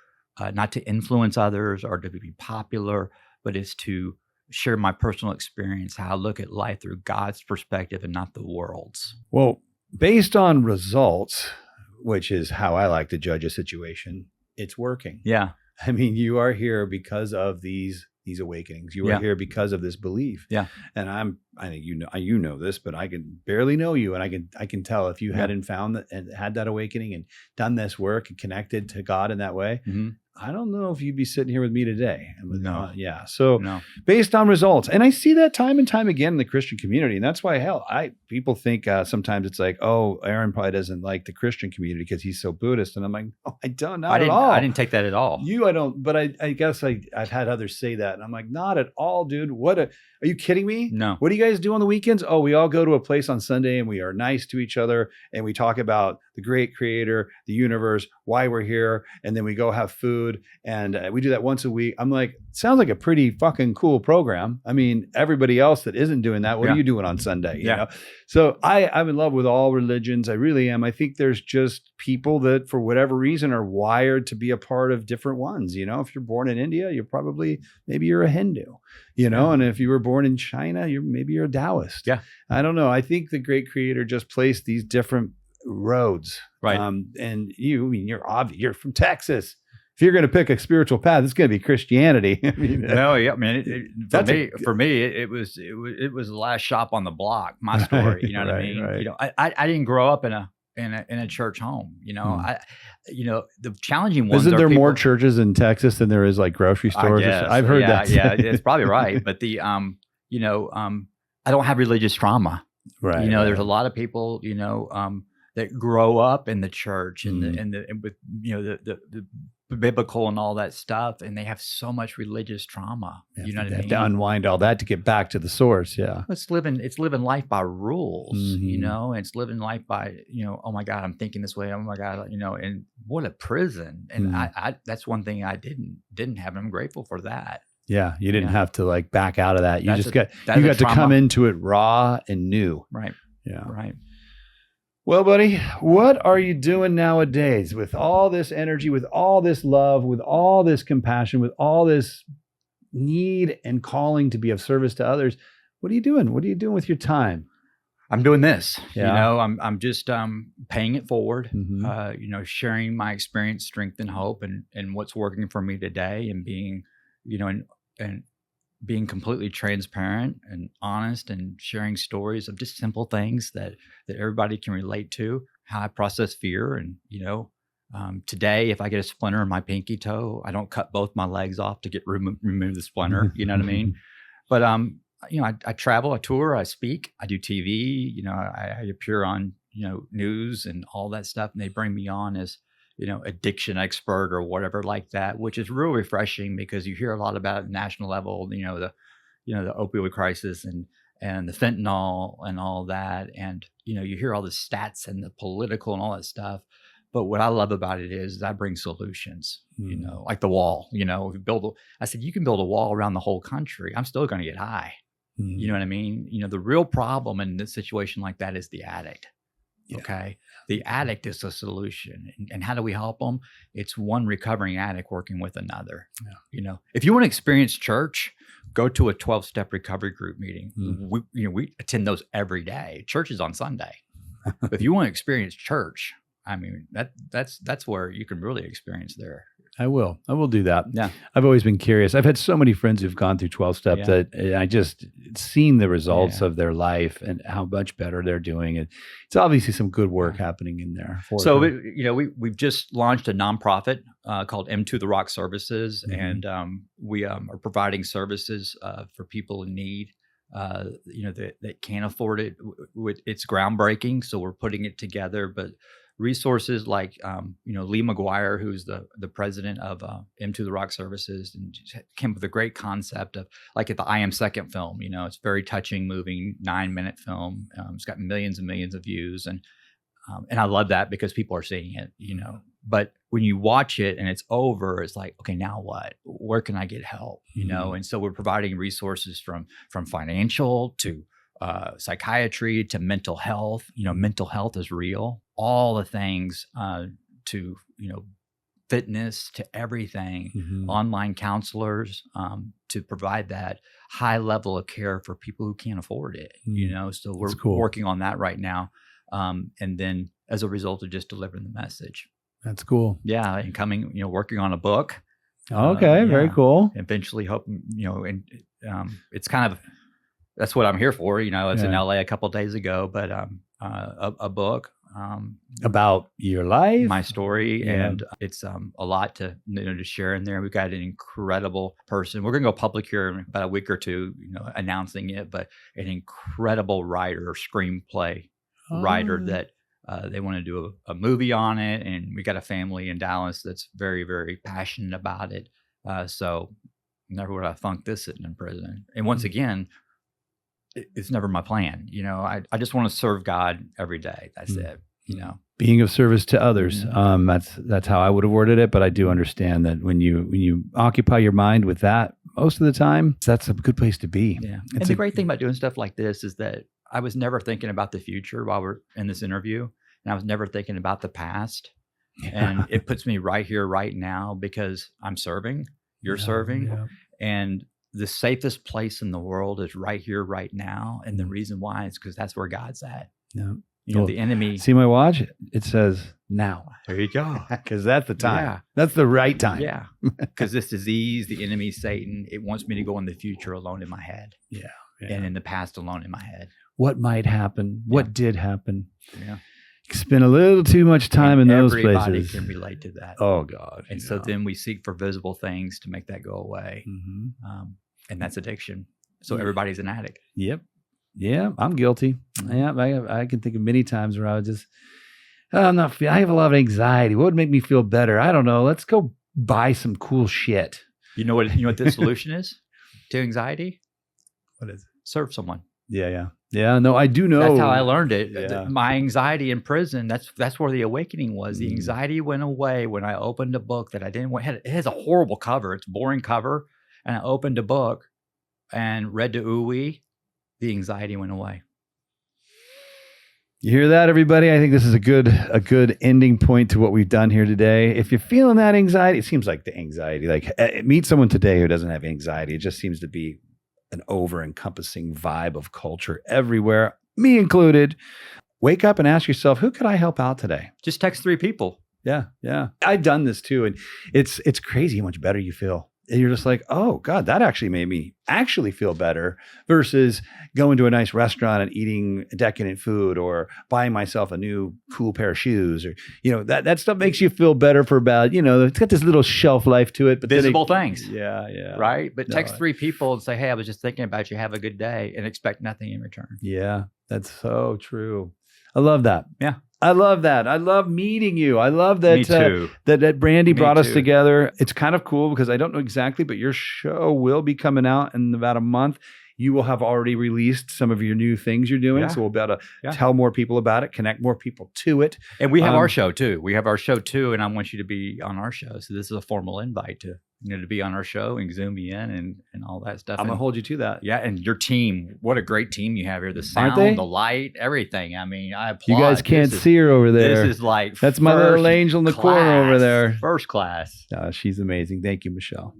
not to influence others or to be popular, but it's to share my personal experience, how I look at life through God's perspective and not the world's. Well, based on results, which is how I like to judge a situation, it's working. Yeah. I mean, you are here because of these awakenings. You are here because of this belief. Yeah. And I think you know this, but I can barely know you, and I can tell if you hadn't found that and had that awakening and done this work and connected to God in that way. I don't know if you'd be sitting here with me today. No. So based on results, and I see that time and time again in the Christian community. And that's why, people think sometimes it's like, oh, Aaron probably doesn't like the Christian community because he's so Buddhist. And I'm like, no, I don't, not at all. I didn't take that at all. I don't, but I guess I've had others say that. And I'm like, not at all, dude. Are you kidding me? No. What do you guys do on the weekends? Oh, we all go to a place on Sunday and we are nice to each other. And we talk about the great creator, the universe, why we're here. And then we go have food. And we do that once a week. I'm like, sounds like a pretty fucking cool program. I mean, everybody else that isn't doing that, what are you doing on Sunday? You know? So I'm in love with all religions. I really am. I think there's just people that for whatever reason are wired to be a part of different ones. If you're born in India, maybe you're a Hindu, and if you were born in China, maybe you're a Taoist. Yeah. I don't know. I think the great creator just placed these different roads. Right. And you're from Texas. If you're going to pick a spiritual path, it's going to be Christianity. For me, it was the last shop on the block. My story, you know what I mean? Right. I didn't grow up in a church home. The challenging ones. Isn't there more churches in Texas than there is like grocery stores? I've heard that. Yeah, it's probably right. But I don't have religious trauma. Right. There's a lot of people, that grow up in the church and with the biblical and all that stuff, and they have so much religious trauma. You know what I mean? To unwind all that to get back to the source. Yeah, it's living life by rules. It's living life by oh my God, I'm thinking this way. Oh my God, and what a prison. And I that's one thing I didn't have. And I'm grateful for that. Yeah, you didn't have to like back out of that. You got to come into it raw and new. Right. Yeah. Right. Well, buddy, what are you doing nowadays with all this energy, with all this love, with all this compassion, with all this need and calling to be of service to others? What are you doing? What are you doing with your time? I'm doing this. Yeah. You know, I'm just paying it forward. Mhm. You know, sharing my experience, strength, and hope, and what's working for me today, and being, you know, and being completely transparent and honest, and sharing stories of just simple things that everybody can relate to. How I process fear, and you know, today if I get a splinter in my pinky toe, I don't cut both my legs off to get remove the splinter. You know what I mean? But you know, I travel, I tour, I speak, I do TV. You know, I appear on, you know, news and all that stuff, and they bring me on as, you know, addiction expert or whatever like that, which is real refreshing because you hear a lot about it at the national level. You know, the opioid crisis and the fentanyl and all that, and you know, you hear all the stats and the political and all that stuff. But what I love about it is I bring solutions, you know, like the wall. You know, I said, you can build a wall around the whole country. I'm still going to get high. You know what I mean? You know, the real problem in this situation like that is the addict. Yeah. Okay. The addict is the solution. And how do we help them? It's one recovering addict working with another. Yeah. You know, if you want to experience church, go to a 12-step recovery group meeting. We attend those every day. Church is on Sunday. But if you want to experience church, I mean, that's where you can really experience there. I will do that. Yeah. I've always been curious. I've had so many friends who've gone through 12-step that I just seen the results of their life and how much better they're doing. It's obviously some good work happening in there. So, you know, we've just launched a nonprofit called M2 The Rock Services, and we are providing services for people in need. You know, that can't afford it. It's groundbreaking, so we're putting it together, but resources like, you know, Lee McGuire, who's the president of M2 The Rock Services, and came up with a great concept of, like, at the I Am Second film. You know, it's very touching, moving 9-minute film. It's got millions and millions of views, and I love that because people are seeing it. You know, but when you watch it and it's over, it's like, okay, now what? Where can I get help? You know, and so we're providing resources from financial to psychiatry to mental health. You know, mental health is real. All the things to, you know, fitness to everything, online counselors to provide that high level of care for people who can't afford it. You know, so we're working on that right now. And then as a result of just delivering the message. That's cool. Yeah. And coming, you know, working on a book. Okay. Very cool. Eventually hoping, you know, and it's kind of, that's what I'm here for. You know, it's in LA a couple of days ago, but a book. About your life, my story, and it's a lot to, you know, to share in there. We've got an incredible person. We're going to go public here in about a week or two, you know, announcing it, but an incredible writer, screenplay writer that they want to do a movie on it, and we got a family in Dallas that's very, very passionate about it. So never would I thunk this sitting in prison. And once again, it's never my plan. You know, I just want to serve God every day. That's it. You know, being of service to others. That's how I would have worded it. But I do understand that when you occupy your mind with that, most of the time, that's a good place to be. Yeah. And the great thing about doing stuff like this is that I was never thinking about the future while we're in this interview, and I was never thinking about the past. And it puts me right here, right now, because I'm serving, you're serving, and the safest place in the world is right here, right now. And the reason why is because that's where God's at. Yeah. You know, the enemy. See my watch? It says now. There you go. Because that's the time. Yeah. That's the right time. Yeah. Because this disease, the enemy, Satan, it wants me to go in the future alone in my head. Yeah. And in the past alone in my head. What might happen? What did happen? Yeah. Spend a little too much time in those places. Everybody can relate to that. Oh, God. And so then we seek for visible things to make that go away. And that's addiction. So everybody's an addict. Yep. Yeah, I'm guilty. Yeah, I can think of many times where I was just, I have a lot of anxiety. What would make me feel better? I don't know. Let's go buy some cool shit. You know what the solution is to anxiety? What is it? Serve someone. Yeah. No, I do know. That's how I learned it. Yeah. My anxiety in prison, that's where the awakening was. The anxiety went away when I opened a book that I didn't want. It has a horrible cover. It's a boring cover. And I opened a book and read to Uwe. The anxiety went away. You hear that, everybody? I think this is a good ending point to what we've done here today. If you're feeling that anxiety, it seems like the anxiety, like meet someone today who doesn't have anxiety. It just seems to be an over-encompassing vibe of culture everywhere. me included, wake up and ask yourself, who could I help out today? Just text 3 people. Yeah. I've done this too. And it's crazy how much better you feel. And you're just like, oh God, that actually made me actually feel better versus going to a nice restaurant and eating decadent food or buying myself a new cool pair of shoes or, that stuff makes you feel better for about, it's got this little shelf life to it. But visible things. Yeah. Right. But text 3 people and say, hey, I was just thinking about you. Have a good day and expect nothing in return. Yeah, that's so true. I love that. Yeah. I love that. I love meeting you. I love that. Me too. That Brandy brought us too. together. It's kind of cool because I don't know exactly, but your show will be coming out in about a month. You will have already released some of your new things you're doing. Yeah. So we'll be able to tell more people about it, connect more people to it. And we have our show too. And I want you to be on our show. So this is a formal invite to be on our show and Zoom me in and all that stuff. I'm going to hold you to that. Yeah. And your team, what a great team you have here. The sound, the light, everything. I mean, I applaud. You guys can't see her over there. This is like that's my little angel in the corner over there. First class. She's amazing. Thank you, Michelle.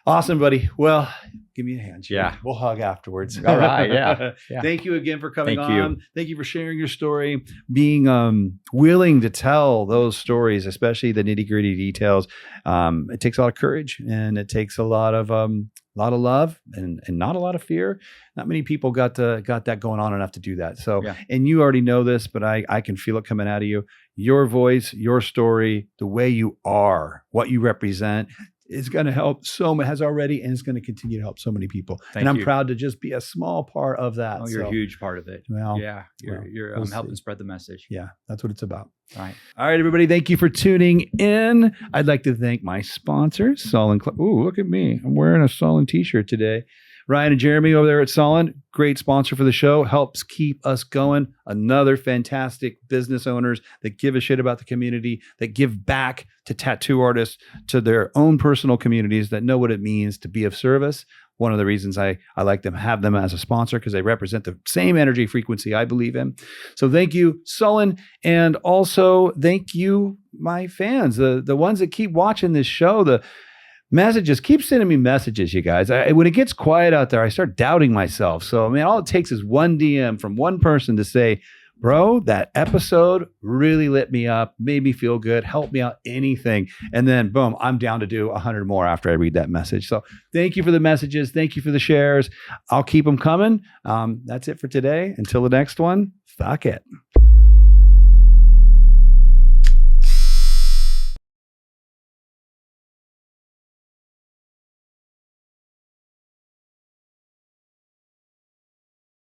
Awesome, buddy. Well, give me a hand. Yeah. We'll hug afterwards. All right. Yeah. Thank you again for coming Thank on. you. Thank you for sharing your story, being willing to tell those stories, especially the nitty-gritty details. It takes a lot of courage and it takes a lot of love and not a lot of fear. Not many people got that going on enough to do that. So, and you already know this, but I can feel it coming out of you. Your voice, your story, the way you are, what you represent, is going to help has already, and it's going to continue to help so many people. Thank I'm you. proud to just be a small part of that. Oh, you're a huge part of it. Well, you're we'll helping see. spread the message. Yeah, that's what it's about. All right, everybody. Thank you for tuning in. I'd like to thank my sponsors, Solon. Ooh, look at me. I'm wearing a Solon t-shirt today. Ryan and Jeremy over there at Solon, great sponsor for the show, helps keep us going. Another fantastic business owners that give a shit about the community, that give back to tattoo artists, to their own personal communities, that know what it means to be of service. One of the reasons I like them, have them as a sponsor, because they represent the same energy frequency I believe in. So thank you, Solon. And also thank you, my fans, the ones that keep watching this show, the messages. Keep sending me messages, you guys. When it gets quiet out there, I start doubting myself. So, all it takes is one DM from one person to say, bro, that episode really lit me up, made me feel good, helped me out, anything. And then, boom, I'm down to do 100 more after I read that message. So thank you for the messages. Thank you for the shares. I'll keep them coming. That's it for today. Until the next one, fuck it.